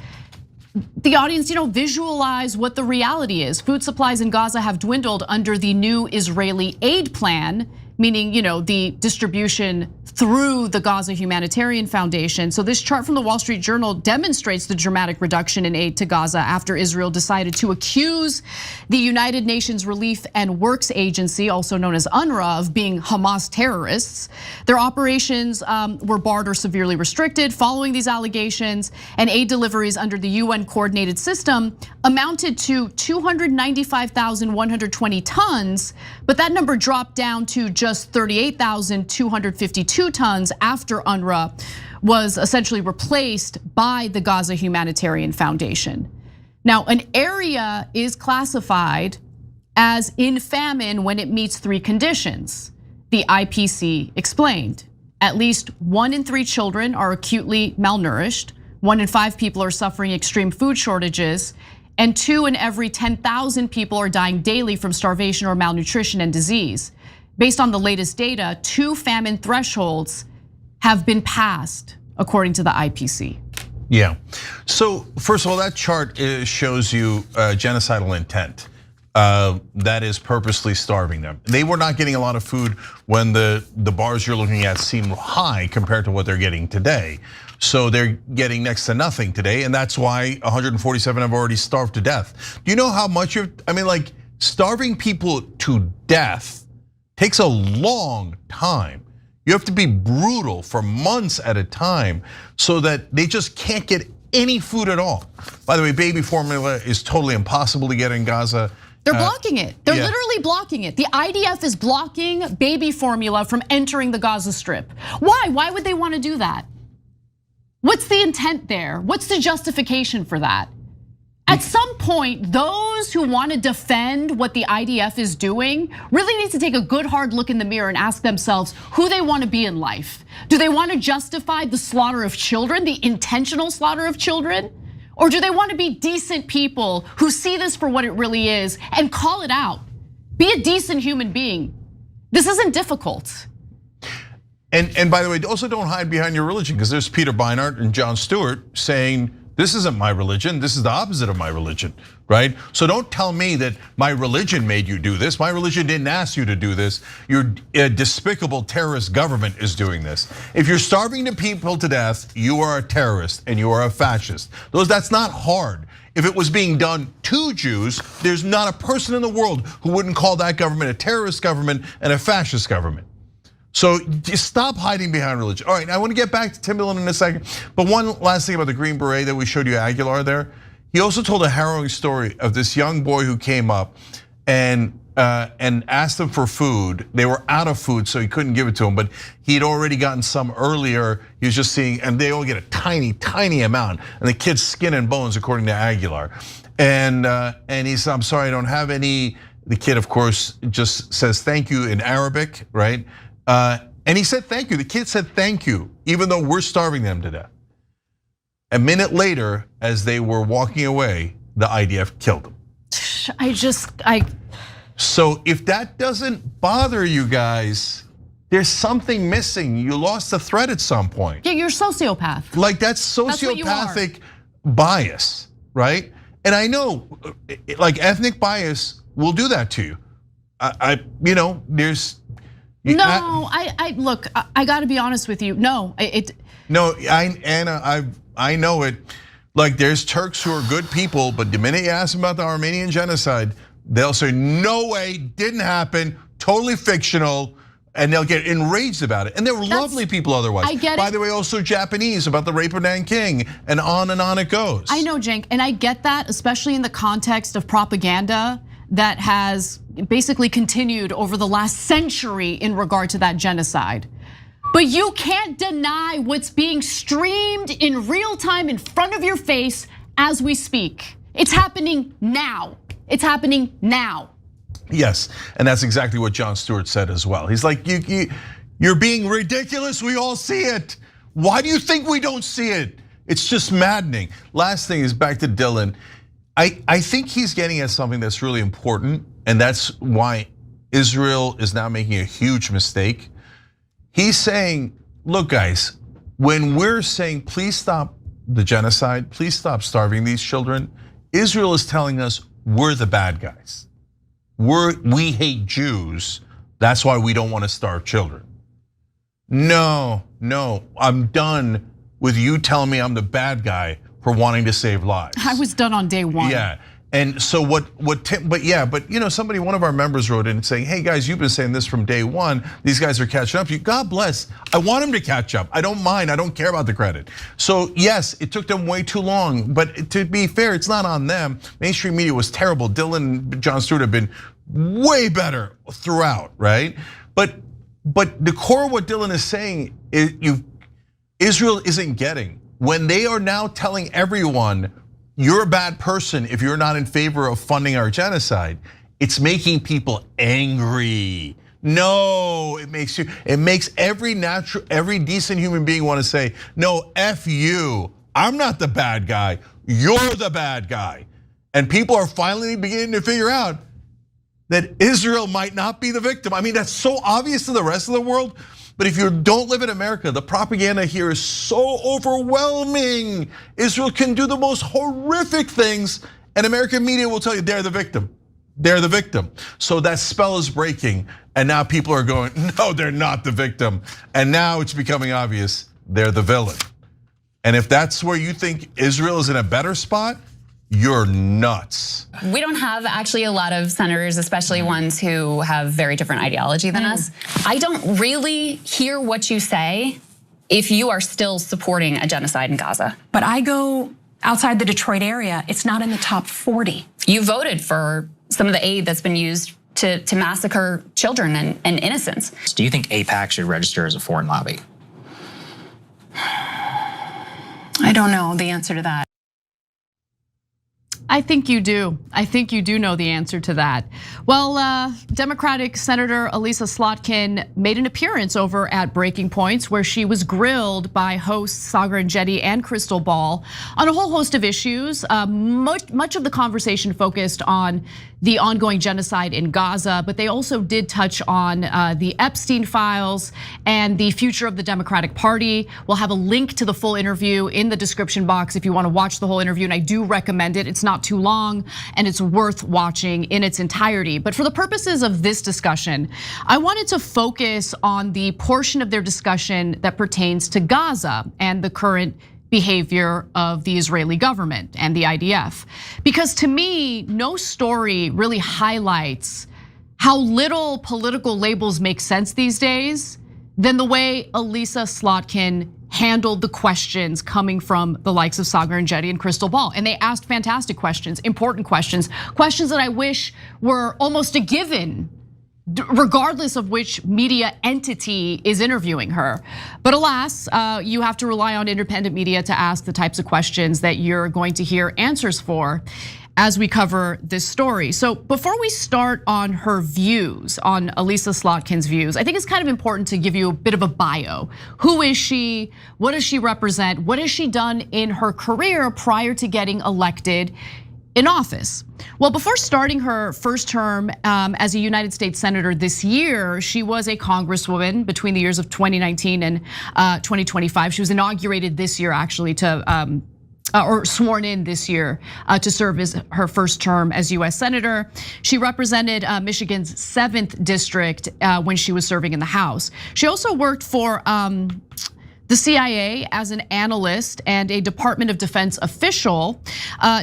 Speaker 4: the audience, visualize what the reality is. Food supplies in Gaza have dwindled under the new Israeli aid plan, meaning, the distribution through the Gaza Humanitarian Foundation. So this chart from the Wall Street Journal demonstrates the dramatic reduction in aid to Gaza after Israel decided to accuse the United Nations Relief and Works Agency, also known as UNRWA, of being Hamas terrorists. Their operations were barred or severely restricted following these allegations, and aid deliveries under the UN coordinated system amounted to 295,120 tons, but that number dropped down to just 38,252 tons after UNRWA was essentially replaced by the Gaza Humanitarian Foundation. Now, an area is classified as in famine when it meets 3 conditions. The IPC explained. At least 1 in 3 children are acutely malnourished, 1 in 5 people are suffering extreme food shortages, and 2 in every 10,000 people are dying daily from starvation or malnutrition and disease. Based on the latest data, 2 famine thresholds have been passed, according to the IPC.
Speaker 1: Yeah. So first of all, that chart shows you genocidal intent. That is purposely starving them. They were not getting a lot of food when the bars you're looking at seem high compared to what they're getting today. So they're getting next to nothing today, and that's why 147 have already starved to death. Do you know how much starving people to death takes a long time. You have to be brutal for months at a time so that they just can't get any food at all. By the way, baby formula is totally impossible to get in Gaza.
Speaker 4: They're blocking it. They're literally blocking it. The IDF is blocking baby formula from entering the Gaza Strip. Why? Why would they want to do that? What's the intent there? What's the justification for that? At some point, those who want to defend what the IDF is doing really need to take a good hard look in the mirror and ask themselves who they want to be in life. Do they want to justify the slaughter of children, the intentional slaughter of children? Or do they want to be decent people who see this for what it really is and call it out? Be a decent human being. This isn't difficult.
Speaker 1: And by the way, also don't hide behind your religion, because there's Peter Beinart and Jon Stewart saying, this isn't my religion, this is the opposite of my religion, right? So don't tell me that my religion made you do this. My religion didn't ask you to do this. Your despicable terrorist government is doing this. If you're starving the people to death, you are a terrorist and you are a fascist. That's not hard. If it was being done to Jews, there's not a person in the world who wouldn't call that government a terrorist government and a fascist government. So just stop hiding behind religion. All right, I want to get back to Timberland in a second. But one last thing about the Green Beret that we showed you, Aguilar there. He also told a harrowing story of this young boy who came up and asked them for food. They were out of food, so he couldn't give it to him, but he'd already gotten some earlier. He was just seeing, and they all get a tiny, tiny amount. And the kid's skin and bones, according to Aguilar. And he said, I'm sorry, I don't have any. The kid, of course, just says thank you in Arabic, right? And he said thank you. The kid said thank you, even though we're starving them to death. A minute later, as they were walking away, the IDF killed them. So if that doesn't bother you guys, there's something missing. You lost the thread at some point.
Speaker 4: Yeah, you're a sociopath.
Speaker 1: Like that's sociopathic bias, right? And I know, like ethnic bias will do that to you. There's.
Speaker 4: Look, I got to be honest with you. No,
Speaker 1: Anna, I know it. Like there's Turks who are good people, but the minute you ask them about the Armenian genocide, they'll say no way, didn't happen, totally fictional, and they'll get enraged about it. And they're lovely people otherwise.
Speaker 4: I get it.
Speaker 1: By the way, also Japanese about the rape of Nanking, and on it goes.
Speaker 4: I know, Cenk, and I get that, especially in the context of propaganda that has basically continued over the last century in regard to that genocide. But you can't deny what's being streamed in real time in front of your face as we speak. It's happening now. It's happening now.
Speaker 1: Yes, and that's exactly what Jon Stewart said as well. He's like, you're being ridiculous. We all see it. Why do you think we don't see it? It's just maddening. Last thing is back to Dylan. I think he's getting at something that's really important, and that's why Israel is now making a huge mistake. He's saying, look guys, when we're saying please stop the genocide, please stop starving these children, Israel is telling us we're the bad guys. We hate Jews, that's why we don't want to starve children. No, I'm done with you telling me I'm the bad guy for wanting to save lives.
Speaker 4: I was done on day one.
Speaker 1: Yeah, and so but you know, somebody, one of our members wrote in saying, hey guys, you've been saying this from day one. These guys are catching up to you. God bless. I want them to catch up. I don't mind. I don't care about the credit. So yes, it took them way too long, but to be fair, it's not on them. Mainstream media was terrible. Dylan, Jon Stewart have been way better throughout, right? But the core of what Dylan is saying is Israel isn't getting. When they are now telling everyone, you're a bad person if you're not in favor of funding our genocide, it's making people angry. No, it makes every decent human being want to say, no, F you, I'm not the bad guy, you're the bad guy. And people are finally beginning to figure out that Israel might not be the victim. I mean, that's so obvious to the rest of the world. But if you don't live in America, the propaganda here is so overwhelming. Israel can do the most horrific things, and American media will tell you they're the victim. They're the victim. So that spell is breaking, and now people are going, no, they're not the victim. And now it's becoming obvious they're the villain. And if that's where you think Israel is in a better spot, you're nuts.
Speaker 3: We don't have actually a lot of senators, especially ones who have very different ideology than us. I don't really hear what you say if you are still supporting a genocide in Gaza.
Speaker 9: But I go outside the Detroit area, it's not in the top 40.
Speaker 3: You voted for some of the aid that's been used to massacre children and innocents.
Speaker 10: Do you think AIPAC should register as a foreign lobby?
Speaker 9: I don't know the answer to that.
Speaker 4: I think you do. I think you do know the answer to that. Well, Democratic Senator Elisa Slotkin made an appearance over at Breaking Points where she was grilled by hosts Sagar and Jetty and Crystal Ball on a whole host of issues. Much of the conversation focused on the ongoing genocide in Gaza, but they also did touch on the Epstein files and the future of the Democratic Party. We'll have a link to the full interview in the description box if you want to watch the whole interview, and I do recommend it. It's not too long and it's worth watching in its entirety. But for the purposes of this discussion, I wanted to focus on the portion of their discussion that pertains to Gaza and the current behavior of the Israeli government and the IDF. Because to me, no story really highlights how little political labels make sense these days than the way Elisa Slotkin handled the questions coming from the likes of Sagar and Jetty and Crystal Ball. And they asked fantastic questions, important questions, questions that I wish were almost a given, regardless of which media entity is interviewing her. But alas, you have to rely on independent media to ask the types of questions that you're going to hear answers for as we cover this story. So before we start on her views, on Elisa Slotkin's views, I think it's kind of important to give you a bit of a bio. Who is she? What does she represent? What has she done in her career prior to getting elected in office? Well, before starting her first term as a United States Senator this year, she was a congresswoman between the years of 2019 and 2025. She was inaugurated this year actually to, or sworn in this year to serve as her first term as US Senator. She represented Michigan's 7th district when she was serving in the House. She also worked for the CIA as an analyst and a Department of Defense official.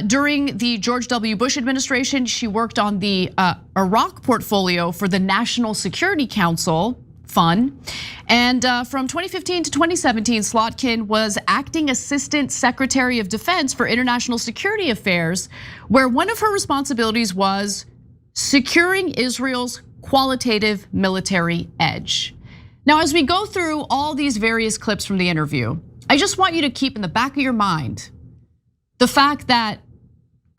Speaker 4: During the George W. Bush administration, she worked on the Iraq portfolio for the National Security Council. Fun. And from 2015 to 2017, Slotkin was acting Assistant Secretary of Defense for International Security Affairs, where one of her responsibilities was securing Israel's qualitative military edge. Now, as we go through all these various clips from the interview, I just want you to keep in the back of your mind the fact that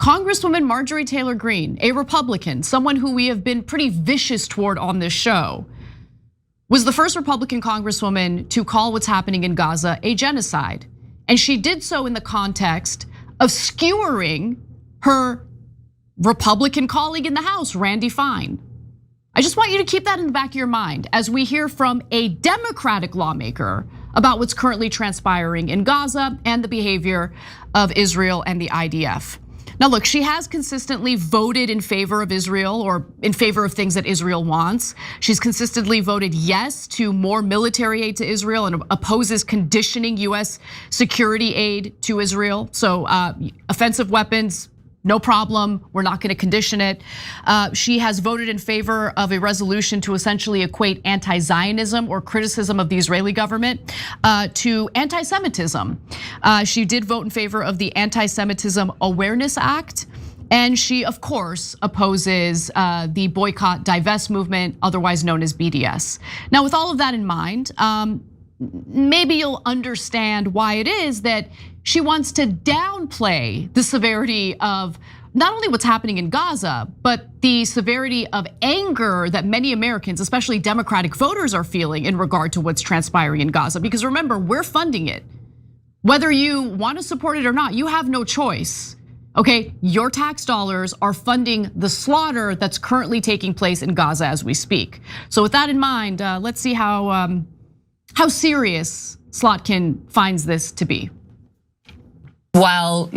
Speaker 4: Congresswoman Marjorie Taylor Greene, a Republican, someone who we have been pretty vicious toward on this show, was the first Republican congresswoman to call what's happening in Gaza a genocide. And she did so in the context of skewering her Republican colleague in the House, Randy Fine. I just want you to keep that in the back of your mind as we hear from a Democratic lawmaker about what's currently transpiring in Gaza and the behavior of Israel and the IDF. Now look, she has consistently voted in favor of Israel or in favor of things that Israel wants. She's consistently voted yes to more military aid to Israel and opposes conditioning US security aid to Israel. So offensive weapons, no problem, we're not gonna condition it. She has voted in favor of a resolution to essentially equate anti-Zionism or criticism of the Israeli government to anti-Semitism. She did vote in favor of the Anti-Semitism Awareness Act. And she, of course, opposes the boycott, divest movement, otherwise known as BDS. Now, with all of that in mind, maybe you'll understand why it is that she wants to downplay the severity of not only what's happening in Gaza, but the severity of anger that many Americans, especially Democratic voters, are feeling in regard to what's transpiring in Gaza. Because remember, we're funding it. Whether you want to support it or not, you have no choice. Okay, your tax dollars are funding the slaughter that's currently taking place in Gaza as we speak. So with that in mind, let's see how serious Slotkin finds this to be.
Speaker 3: While,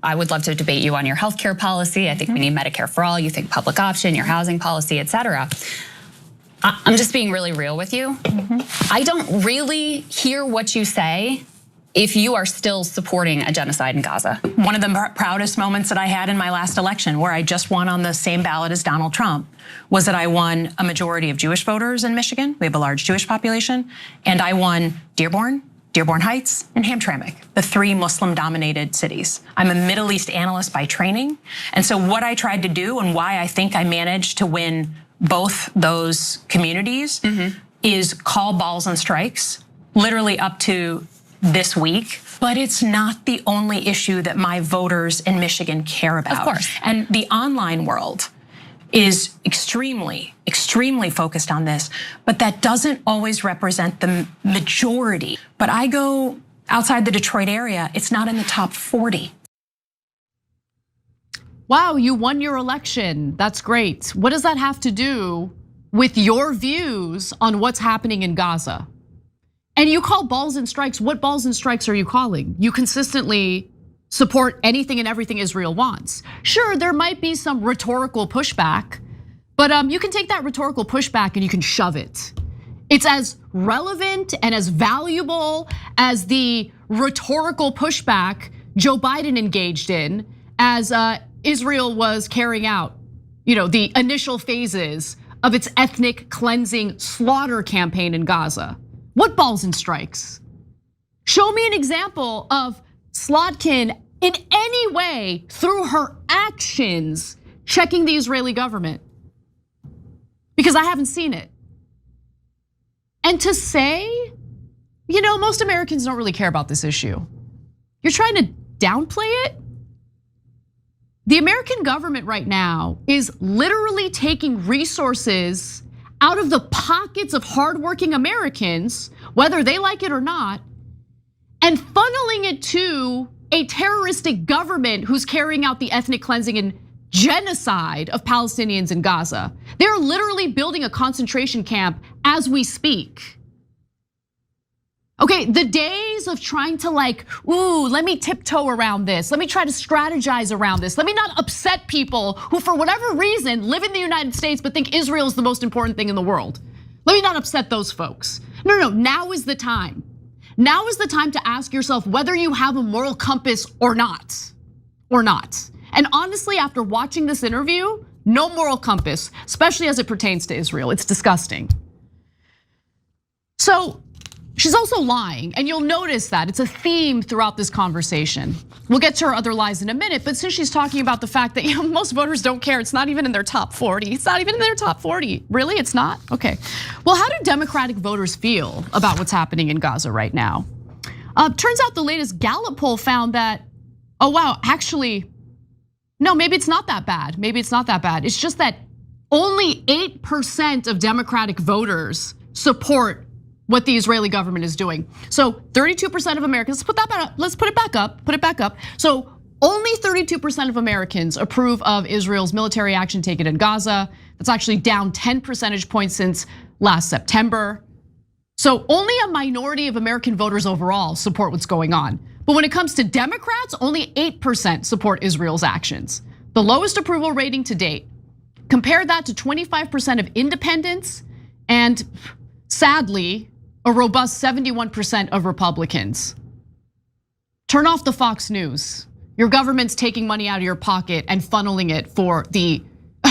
Speaker 3: I would love to debate you on your healthcare policy. I think we need Medicare for all. You think public option, your housing policy, et cetera. I'm just being really real with you. I don't really hear what you say if you are still supporting a genocide in Gaza.
Speaker 9: One of the proudest moments that I had in my last election, where I just won on the same ballot as Donald Trump, was that I won a majority of Jewish voters in Michigan. We have a large Jewish population. And I won Dearborn Heights, and Hamtramck, the 3 Muslim-dominated cities. I'm a Middle East analyst by training. And so what I tried to do and why I think I managed to win both those communities is call balls and strikes, literally up to this week. But it's not the only issue that my voters in Michigan care about.
Speaker 3: Of course.
Speaker 9: And the online world is extremely focused on this, but that doesn't always represent the majority. But I go outside the Detroit area, it's not in the top 40.
Speaker 4: Wow, you won your election, that's great. What does that have to do with your views on what's happening in Gaza? And you call balls and strikes, what balls and strikes are you calling? You consistently support anything and everything Israel wants. Sure, there might be some rhetorical pushback, but you can take that rhetorical pushback and you can shove it. It's as relevant and as valuable as the rhetorical pushback Joe Biden engaged in as Israel was carrying out, the initial phases of its ethnic cleansing slaughter campaign in Gaza. What balls and strikes? Show me an example of Slotkin in any way through her actions checking the Israeli government, because I haven't seen it. And to say, most Americans don't really care about this issue. You're trying to downplay it? The American government right now is literally taking resources out of the pockets of hardworking Americans, whether they like it or not, and funneling it to a terroristic government who's carrying out the ethnic cleansing and genocide of Palestinians in Gaza. They're literally building a concentration camp as we speak. Okay, the days of trying to let me tiptoe around this. Let me try to strategize around this. Let me not upset people who, for whatever reason, live in the United States but think Israel is the most important thing in the world. Let me not upset those folks. No, now is the time. Now is the time to ask yourself whether you have a moral compass or not. And honestly, after watching this interview, no moral compass, especially as it pertains to Israel. It's disgusting. So she's also lying, and you'll notice that it's a theme throughout this conversation. We'll get to her other lies in a minute, but since she's talking about the fact that most voters don't care, it's not even in their top 40. It's not even in their top 40. Really, it's not? Okay. Well, how do Democratic voters feel about what's happening in Gaza right now? Turns out the latest Gallup poll found that, oh wow, actually, No, maybe it's not that bad. Maybe it's not that bad. It's just that only 8% of Democratic voters support what the Israeli government is doing. So 32% of Americans, let's put that back up. Let's put it back up, put it back up. So only 32% of Americans approve of Israel's military action taken in Gaza. That's actually down 10 percentage points since last September. So only a minority of American voters overall support what's going on. But when it comes to Democrats, only 8% support Israel's actions. The lowest approval rating to date. Compare that to 25% of independents and sadly, a robust 71% of Republicans. Turn off the Fox News. Your government's taking money out of your pocket and funneling it for the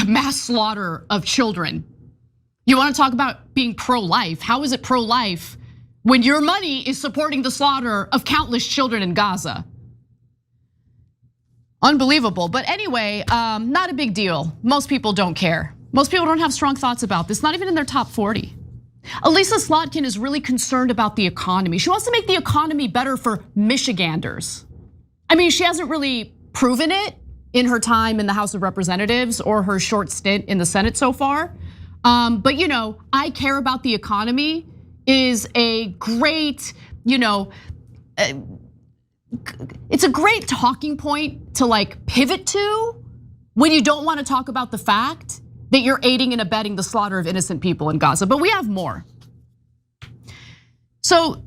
Speaker 4: mass slaughter of children. You want to talk about being pro-life? How is it pro-life when your money is supporting the slaughter of countless children in Gaza? Unbelievable, but anyway, not a big deal. Most people don't care. Most people don't have strong thoughts about this, not even in their top 40. Elisa Slotkin is really concerned about the economy. She wants to make the economy better for Michiganders. I mean, she hasn't really proven it in her time in the House of Representatives or her short stint in the Senate so far. But I care about the economy is a great, it's a great talking point to like pivot to when you don't want to talk about the fact that you're aiding and abetting the slaughter of innocent people in Gaza. But we have more. So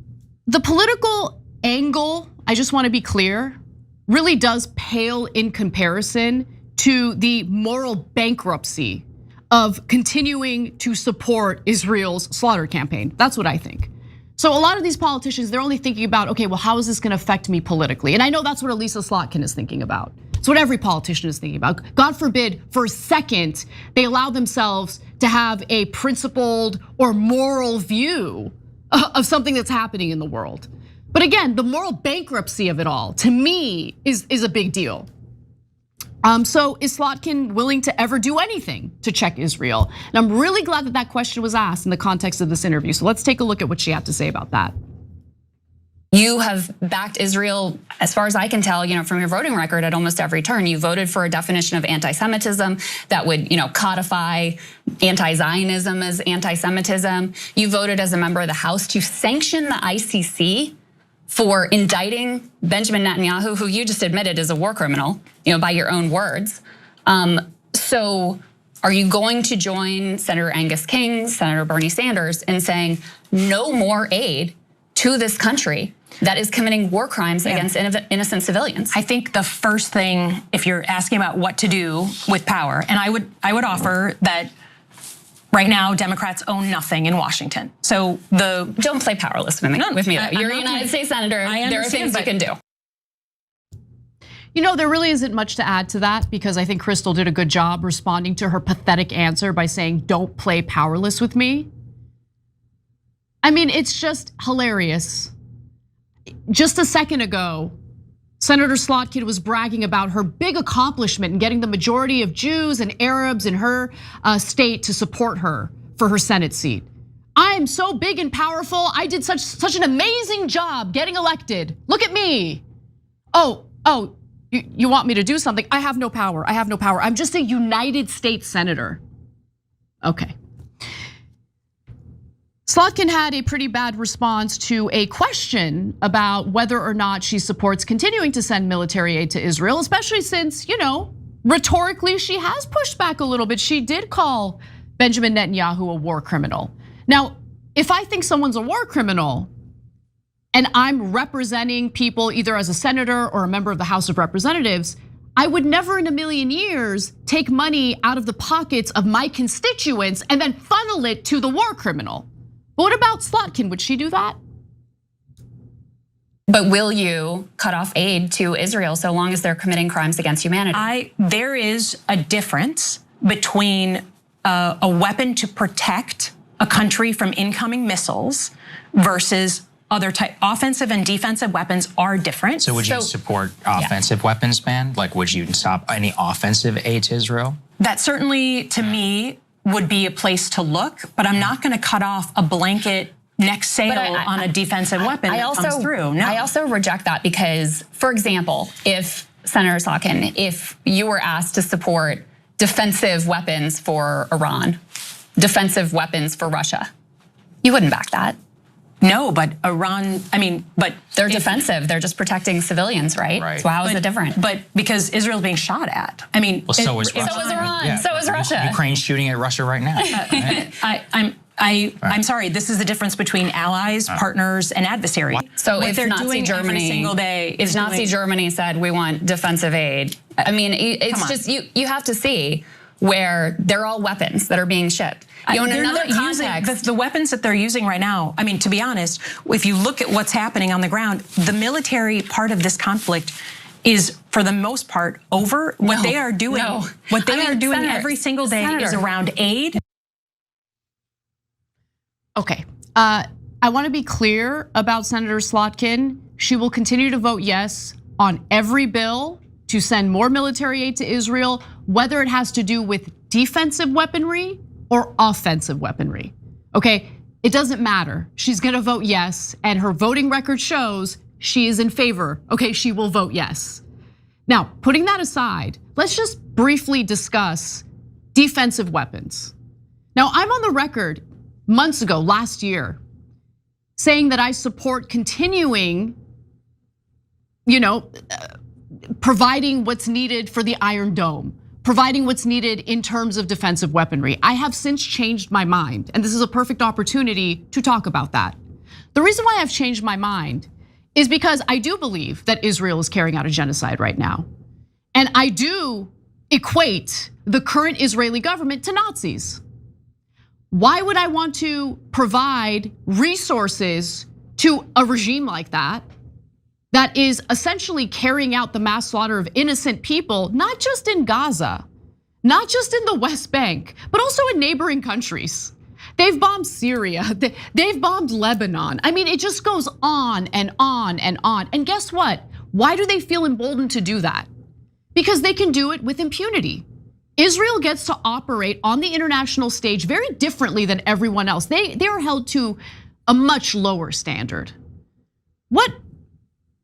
Speaker 4: the political angle, I just want to be clear, really does pale in comparison to the moral bankruptcy of continuing to support Israel's slaughter campaign. That's what I think. So a lot of these politicians, they're only thinking about, okay, well, how is this gonna affect me politically? And I know that's what Elisa Slotkin is thinking about. It's what every politician is thinking about. God forbid, for a second, they allow themselves to have a principled or moral view of something that's happening in the world. But again, the moral bankruptcy of it all, to me, is a big deal. So is Slotkin willing to ever do anything to check Israel? And I'm really glad that that question was asked in the context of this interview. So let's take a look at what she had to say about that.
Speaker 3: You have backed Israel, as far as I can tell, from your voting record at almost every turn. You voted for a definition of anti-Semitism that would, codify anti-Zionism as anti-Semitism. You voted as a member of the House to sanction the ICC for indicting Benjamin Netanyahu, who you just admitted is a war criminal, by your own words. So are you going to join Senator Angus King, Senator Bernie Sanders in saying no more aid to this country that is committing war crimes against innocent civilians?
Speaker 9: I think the first thing, if you're asking about what to do with power, and I would offer that right now Democrats own nothing in Washington. So
Speaker 3: don't play powerless with me. Though. You're a United States senator. There are things you can do.
Speaker 4: There really isn't much to add to that because I think Crystal did a good job responding to her pathetic answer by saying, "Don't play powerless with me." I mean, it's just hilarious. Just a second ago, Senator Slotkin was bragging about her big accomplishment in getting the majority of Jews and Arabs in her state to support her for her Senate seat. I am so big and powerful. I did such an amazing job getting elected. Look at me. Oh, you want me to do something? I have no power. I have no power. I'm just a United States senator. Okay. Slotkin had a pretty bad response to a question about whether or not she supports continuing to send military aid to Israel, especially since, rhetorically she has pushed back a little bit. She did call Benjamin Netanyahu a war criminal. Now, if I think someone's a war criminal and I'm representing people either as a senator or a member of the House of Representatives, I would never in a million years take money out of the pockets of my constituents and then funnel it to the war criminal. But what about Slotkin? Would she do that?
Speaker 3: But will you cut off aid to Israel so long as they're committing crimes against humanity?
Speaker 9: There is a difference between a weapon to protect a country from incoming missiles versus other type. Offensive and defensive weapons are different.
Speaker 10: So would you support offensive weapons ban? Like, would you stop any offensive aid to Israel?
Speaker 9: That certainly, to me, would be a place to look, but I'm not going to cut off a blanket next sale on a defensive weapon that comes through. No.
Speaker 3: I also reject that because, for example, if Senator Slotkin, if you were asked to support defensive weapons for Iran, defensive weapons for Russia, you wouldn't back that.
Speaker 9: No, but Iran, but
Speaker 3: they're defensive. They're just protecting civilians, right?
Speaker 10: Right.
Speaker 3: So how is it different?
Speaker 9: But because Israel's being shot at.
Speaker 10: Well, so is Russia.
Speaker 3: So is Iran.
Speaker 10: Yeah.
Speaker 3: So is Russia.
Speaker 10: Ukraine's shooting at Russia right now.
Speaker 9: I'm sorry. This is the difference between allies, partners, and adversaries.
Speaker 3: So
Speaker 9: what
Speaker 3: if
Speaker 9: they're
Speaker 3: Nazi
Speaker 9: doing
Speaker 3: Germany,
Speaker 9: every single day,
Speaker 3: if Nazi Germany said we want defensive aid, it's just you have to see where they're all weapons that are being shipped. In another context,
Speaker 9: the weapons that they're using right now, to be honest, if you look at what's happening on the ground, the military part of this conflict is, for the most part, over. What they are doing,
Speaker 3: Senator,
Speaker 9: every single day is around aid.
Speaker 4: Okay, I want to be clear about Senator Slotkin. She will continue to vote yes on every bill to send more military aid to Israel, whether it has to do with defensive weaponry or offensive weaponry. Okay, it doesn't matter. She's gonna vote yes, and her voting record shows she is in favor. Okay, she will vote yes. Now, putting that aside, let's just briefly discuss defensive weapons. Now, I'm on the record months ago, last year, saying that I support continuing, providing what's needed for the Iron Dome, providing what's needed in terms of defensive weaponry. I have since changed my mind, and this is a perfect opportunity to talk about that. The reason why I've changed my mind is because I do believe that Israel is carrying out a genocide right now. And I do equate the current Israeli government to Nazis. Why would I want to provide resources to a regime like that is essentially carrying out the mass slaughter of innocent people, not just in Gaza, not just in the West Bank, but also in neighboring countries? They've bombed Syria, they've bombed Lebanon. It just goes on and on and on. And guess what? Why do they feel emboldened to do that? Because they can do it with impunity. Israel gets to operate on the international stage very differently than everyone else. They are held to a much lower standard. What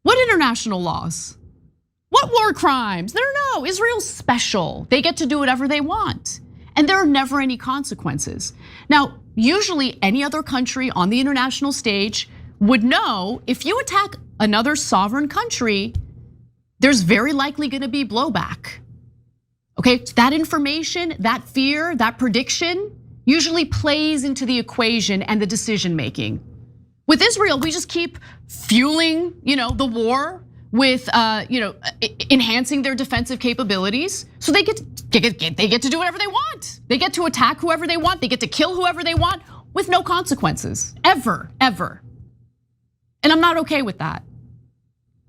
Speaker 4: international laws? What war crimes? No, Israel's special. They get to do whatever they want. And there are never any consequences. Now, usually any other country on the international stage would know if you attack another sovereign country, there's very likely gonna be blowback. Okay, that information, that fear, that prediction usually plays into the equation and the decision making. With Israel, we just keep fueling, the war with, enhancing their defensive capabilities, so they get to do whatever they want. They get to attack whoever they want. They get to kill whoever they want with no consequences, ever. And I'm not okay with that.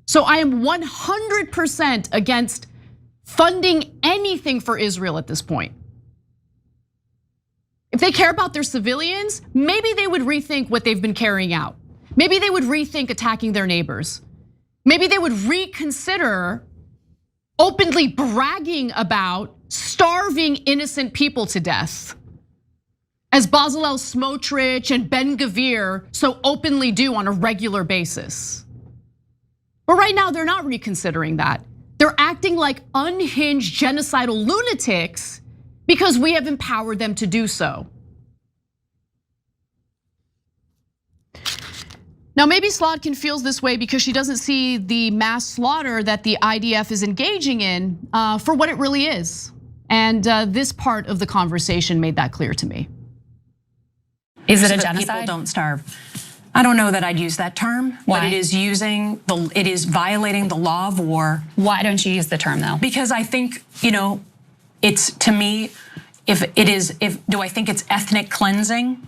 Speaker 4: So I am 100% against funding anything for Israel at this point. If they care about their civilians, maybe they would rethink what they've been carrying out. Maybe they would rethink attacking their neighbors. Maybe they would reconsider openly bragging about starving innocent people to death, as Bezalel Smotrich and Ben Gvir so openly do on a regular basis. But right now, they're not reconsidering that. They're acting like unhinged genocidal lunatics because we have empowered them to do so. Now, maybe Slotkin feels this way because she doesn't see the mass slaughter that the IDF is engaging in for what it really is. And this part of the conversation made that clear to me.
Speaker 3: Is it
Speaker 9: so
Speaker 3: a
Speaker 9: that
Speaker 3: genocide?
Speaker 9: People don't starve. I don't know that I'd use that term.
Speaker 3: Why?
Speaker 9: But it is violating the law of war.
Speaker 3: Why don't you use the term though?
Speaker 9: Because I think, it's, to me, do I think it's ethnic cleansing,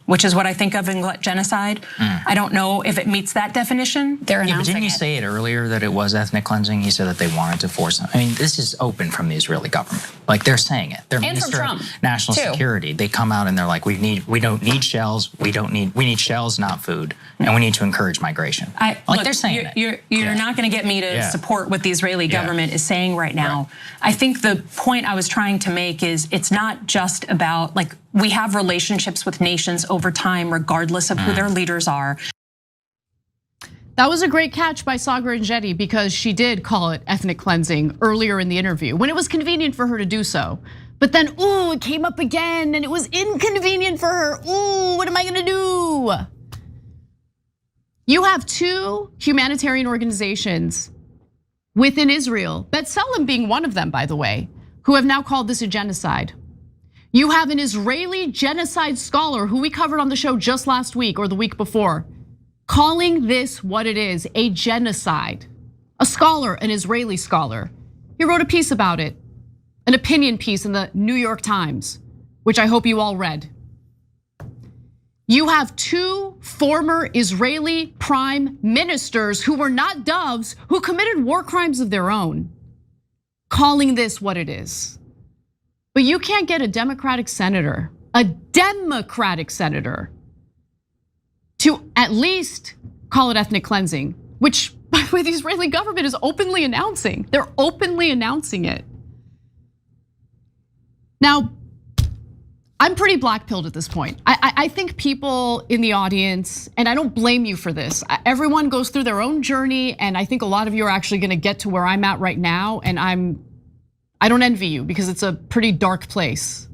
Speaker 9: which is what I think of in genocide? I don't know if it meets that definition.
Speaker 3: They're announcing
Speaker 10: but didn't you say it earlier that it was ethnic cleansing? You said that they wanted to force it. This is open from the Israeli government. Like, they're saying it. Their Minister of National Security, they come out and they're like, we don't need shells. We need shells, not food. And we need to encourage migration. They're saying it.
Speaker 9: You're not gonna get me to support what the Israeli government is saying right now. Right. I think the point I was trying to make is it's not just about, we have relationships with nations over time, regardless of who their leaders are.
Speaker 4: That was a great catch by Sagar Enjeti because she did call it ethnic cleansing earlier in the interview when it was convenient for her to do so. But then, ooh, it came up again and it was inconvenient for her. Ooh, what am I gonna do? You have two humanitarian organizations within Israel, B'Tselem being one of them, by the way, who have now called this a genocide. You have an Israeli genocide scholar who we covered on the show just last week or the week before, calling this what it is, a genocide. A scholar, an Israeli scholar. He wrote a piece about it, an opinion piece in the New York Times, which I hope you all read. You have two former Israeli prime ministers who were not doves, who committed war crimes of their own, calling this what it is. But you can't get a Democratic senator to at least call it ethnic cleansing, which by the way, the Israeli government is openly announcing. They're openly announcing it. Now, I'm pretty black-pilled at this point. I think people in the audience, and I don't blame you for this, everyone goes through their own journey, and I think a lot of you are actually gonna get to where I'm at right now, and I don't envy you because it's a pretty dark place.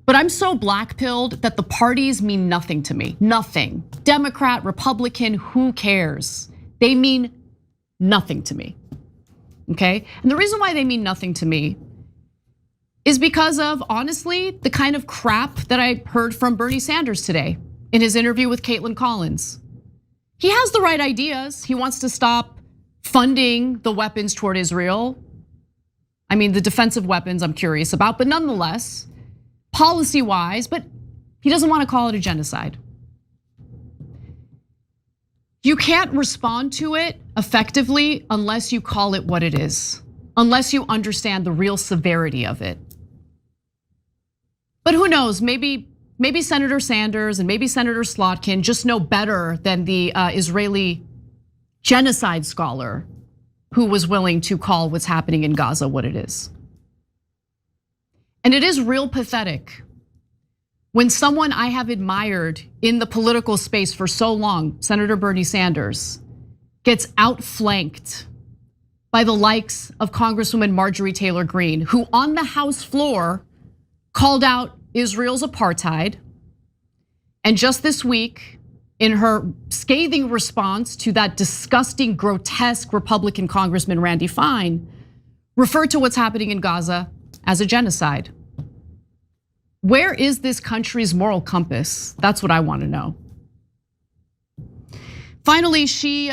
Speaker 4: But I'm so black-pilled that the parties mean nothing to me, nothing. Democrat, Republican, who cares? They mean nothing to me, okay? And the reason why they mean nothing to me is because of, honestly, the kind of crap that I heard from Bernie Sanders today in his interview with Caitlin Collins. He has the right ideas. He wants to stop funding the weapons toward Israel. I mean, the defensive weapons I'm curious about, but nonetheless, policy-wise, but he doesn't want to call it a genocide. You can't respond to it effectively unless you call it what it is, unless you understand the real severity of it. But who knows, maybe Senator Sanders and maybe Senator Slotkin just know better than the Israeli genocide scholar who was willing to call what's happening in Gaza what it is. And it is real pathetic when someone I have admired in the political space for so long, Senator Bernie Sanders, gets outflanked by the likes of Congresswoman Marjorie Taylor Greene, who on the House floor called out Israel's apartheid. And just this week, in her scathing response to that disgusting, grotesque Republican Congressman Randy Fine, referred to what's happening in Gaza as a genocide. Where is this country's moral compass? That's what I want to know. Finally, she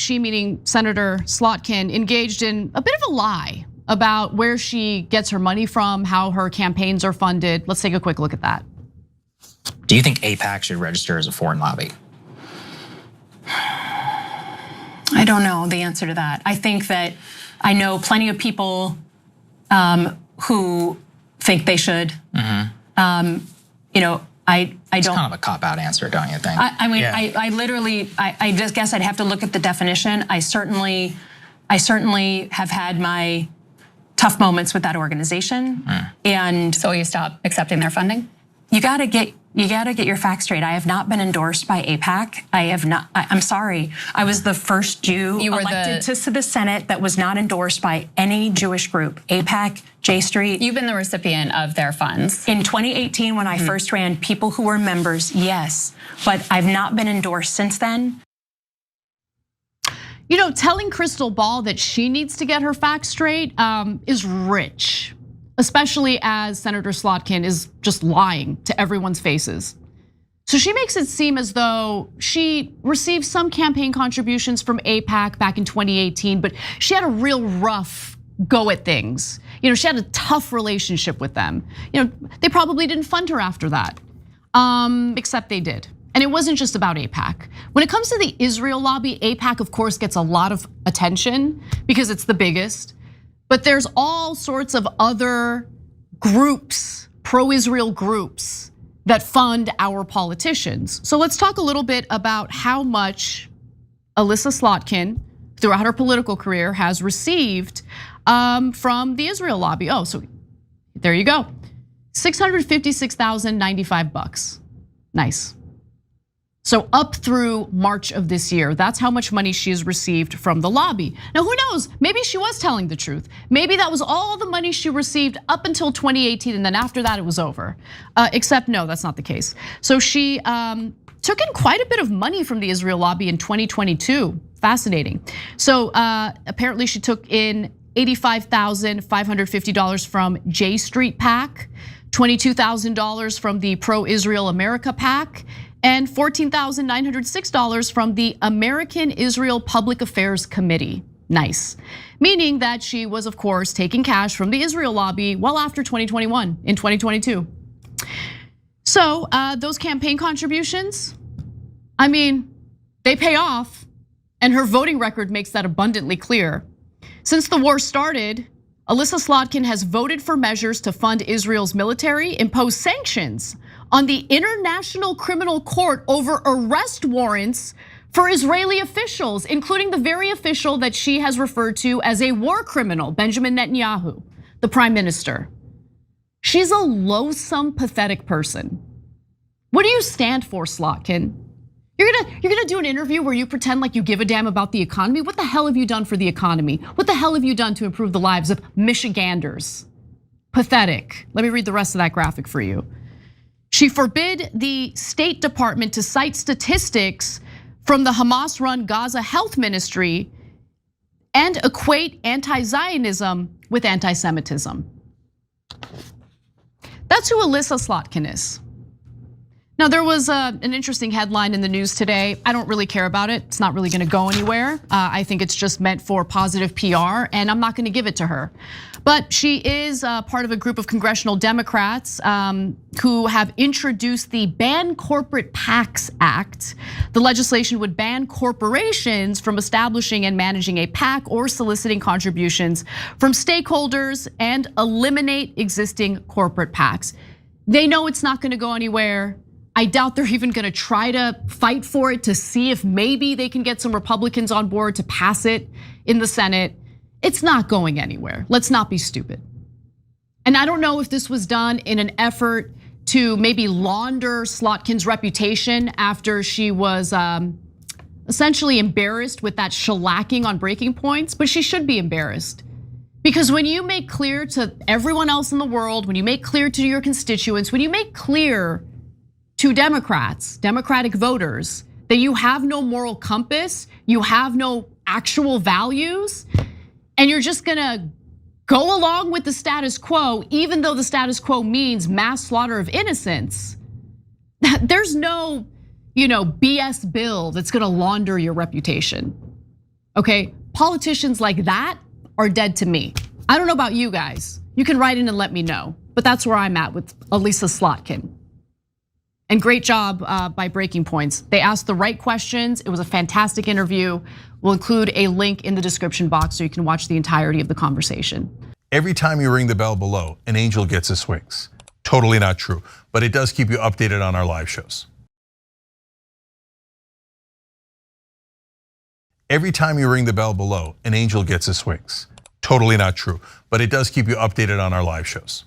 Speaker 4: meaning Senator Slotkin, engaged in a bit of a lie about where she gets her money from, how her campaigns are funded. Let's take a quick look at that.
Speaker 10: Do you think AIPAC should register as a foreign lobby?
Speaker 9: I don't know the answer to that. I think that I know plenty of people who think they should.
Speaker 10: It's kind of a cop-out answer, don't you think?
Speaker 9: I mean, yeah. I literally, I just guess I'd have to look at the definition. I certainly have had my tough moments with that organization. And
Speaker 3: so you stop accepting their funding?
Speaker 9: You gotta get your facts straight. I have not been endorsed by AIPAC. I have not, I'm sorry. I was the first Jew elected to the Senate that was not endorsed by any Jewish group. AIPAC, J Street.
Speaker 3: You've been the recipient of their funds.
Speaker 9: In 2018, when I first ran, people who were members, yes. But I've not been endorsed since then.
Speaker 4: You know, telling Crystal Ball that she needs to get her facts straight is rich. Especially as Senator Slotkin is just lying to everyone's faces. So she makes it seem as though she received some campaign contributions from AIPAC back in 2018, but she had a real rough go at things. You know, she had a tough relationship with them. You know, they probably didn't fund her after that, except they did. And it wasn't just about AIPAC. When it comes to the Israel lobby, AIPAC of course gets a lot of attention because it's the biggest. But there's all sorts of other groups, pro-Israel groups, that fund our politicians. So let's talk a little bit about how much Alyssa Slotkin, throughout her political career, has received from the Israel lobby. Oh, so there you go. $656,095. Nice. So up through March of this year, that's how much money she has received from the lobby. Now, who knows? Maybe she was telling the truth. Maybe that was all the money she received up until 2018, and then after that it was over. Except no, that's not the case. So she took in quite a bit of money from the Israel lobby in 2022. Fascinating. So apparently she took in $85,550 from J Street PAC, $22,000 from the Pro-Israel America PAC, and $14,906 from the American Israel Public Affairs Committee. Nice. Meaning that she was, of course, taking cash from the Israel lobby well after 2021, in 2022. So those campaign contributions, I mean, they pay off, and her voting record makes that abundantly clear. Since the war started, Alyssa Slotkin has voted for measures to fund Israel's military, impose sanctions on the International Criminal Court over arrest warrants for Israeli officials, including the very official that she has referred to as a war criminal, Benjamin Netanyahu, the prime minister. She's a loathsome, pathetic person. What do you stand for, Slotkin? You're gonna do an interview where you pretend like you give a damn about the economy? What the hell have you done for the economy? What the hell have you done to improve the lives of Michiganders? Pathetic. Let me read the rest of that graphic for you. She forbid the State Department to cite statistics from the Hamas-run Gaza Health Ministry and equate anti-Zionism with anti-Semitism. That's who Alyssa Slotkin is. Now, there was an interesting headline in the news today. I don't really care about it. It's not really gonna go anywhere. I think it's just meant for positive PR, and I'm not gonna give it to her. But she is part of a group of congressional Democrats who have introduced the Ban Corporate PACs Act. The legislation would ban corporations from establishing and managing a PAC or soliciting contributions from stakeholders and eliminate existing corporate PACs. They know it's not gonna go anywhere. I doubt they're even gonna try to fight for it to see if maybe they can get some Republicans on board to pass it in the Senate. It's not going anywhere. Let's not be stupid. And I don't know if this was done in an effort to maybe launder Slotkin's reputation after she was essentially embarrassed with that shellacking on Breaking Points, but she should be embarrassed. Because when you make clear to everyone else in the world, when you make clear to your constituents, when you make clear to Democrats, Democratic voters, that you have no moral compass, you have no actual values, and you're just gonna go along with the status quo, even though the status quo means mass slaughter of innocents, there's no BS bill that's gonna launder your reputation, okay? Politicians like that are dead to me. I don't know about you guys. You can write in and let me know, but that's where I'm at with Alyssa Slotkin. And great job by Breaking Points. They asked the right questions. It was a fantastic interview. We'll include a link in the description box so you can watch the entirety of the conversation.
Speaker 1: Every time you ring the bell below, an angel gets his wings. Totally not true, but it does keep you updated on our live shows. Every time you ring the bell below, an angel gets his wings. Totally not true, but it does keep you updated on our live shows.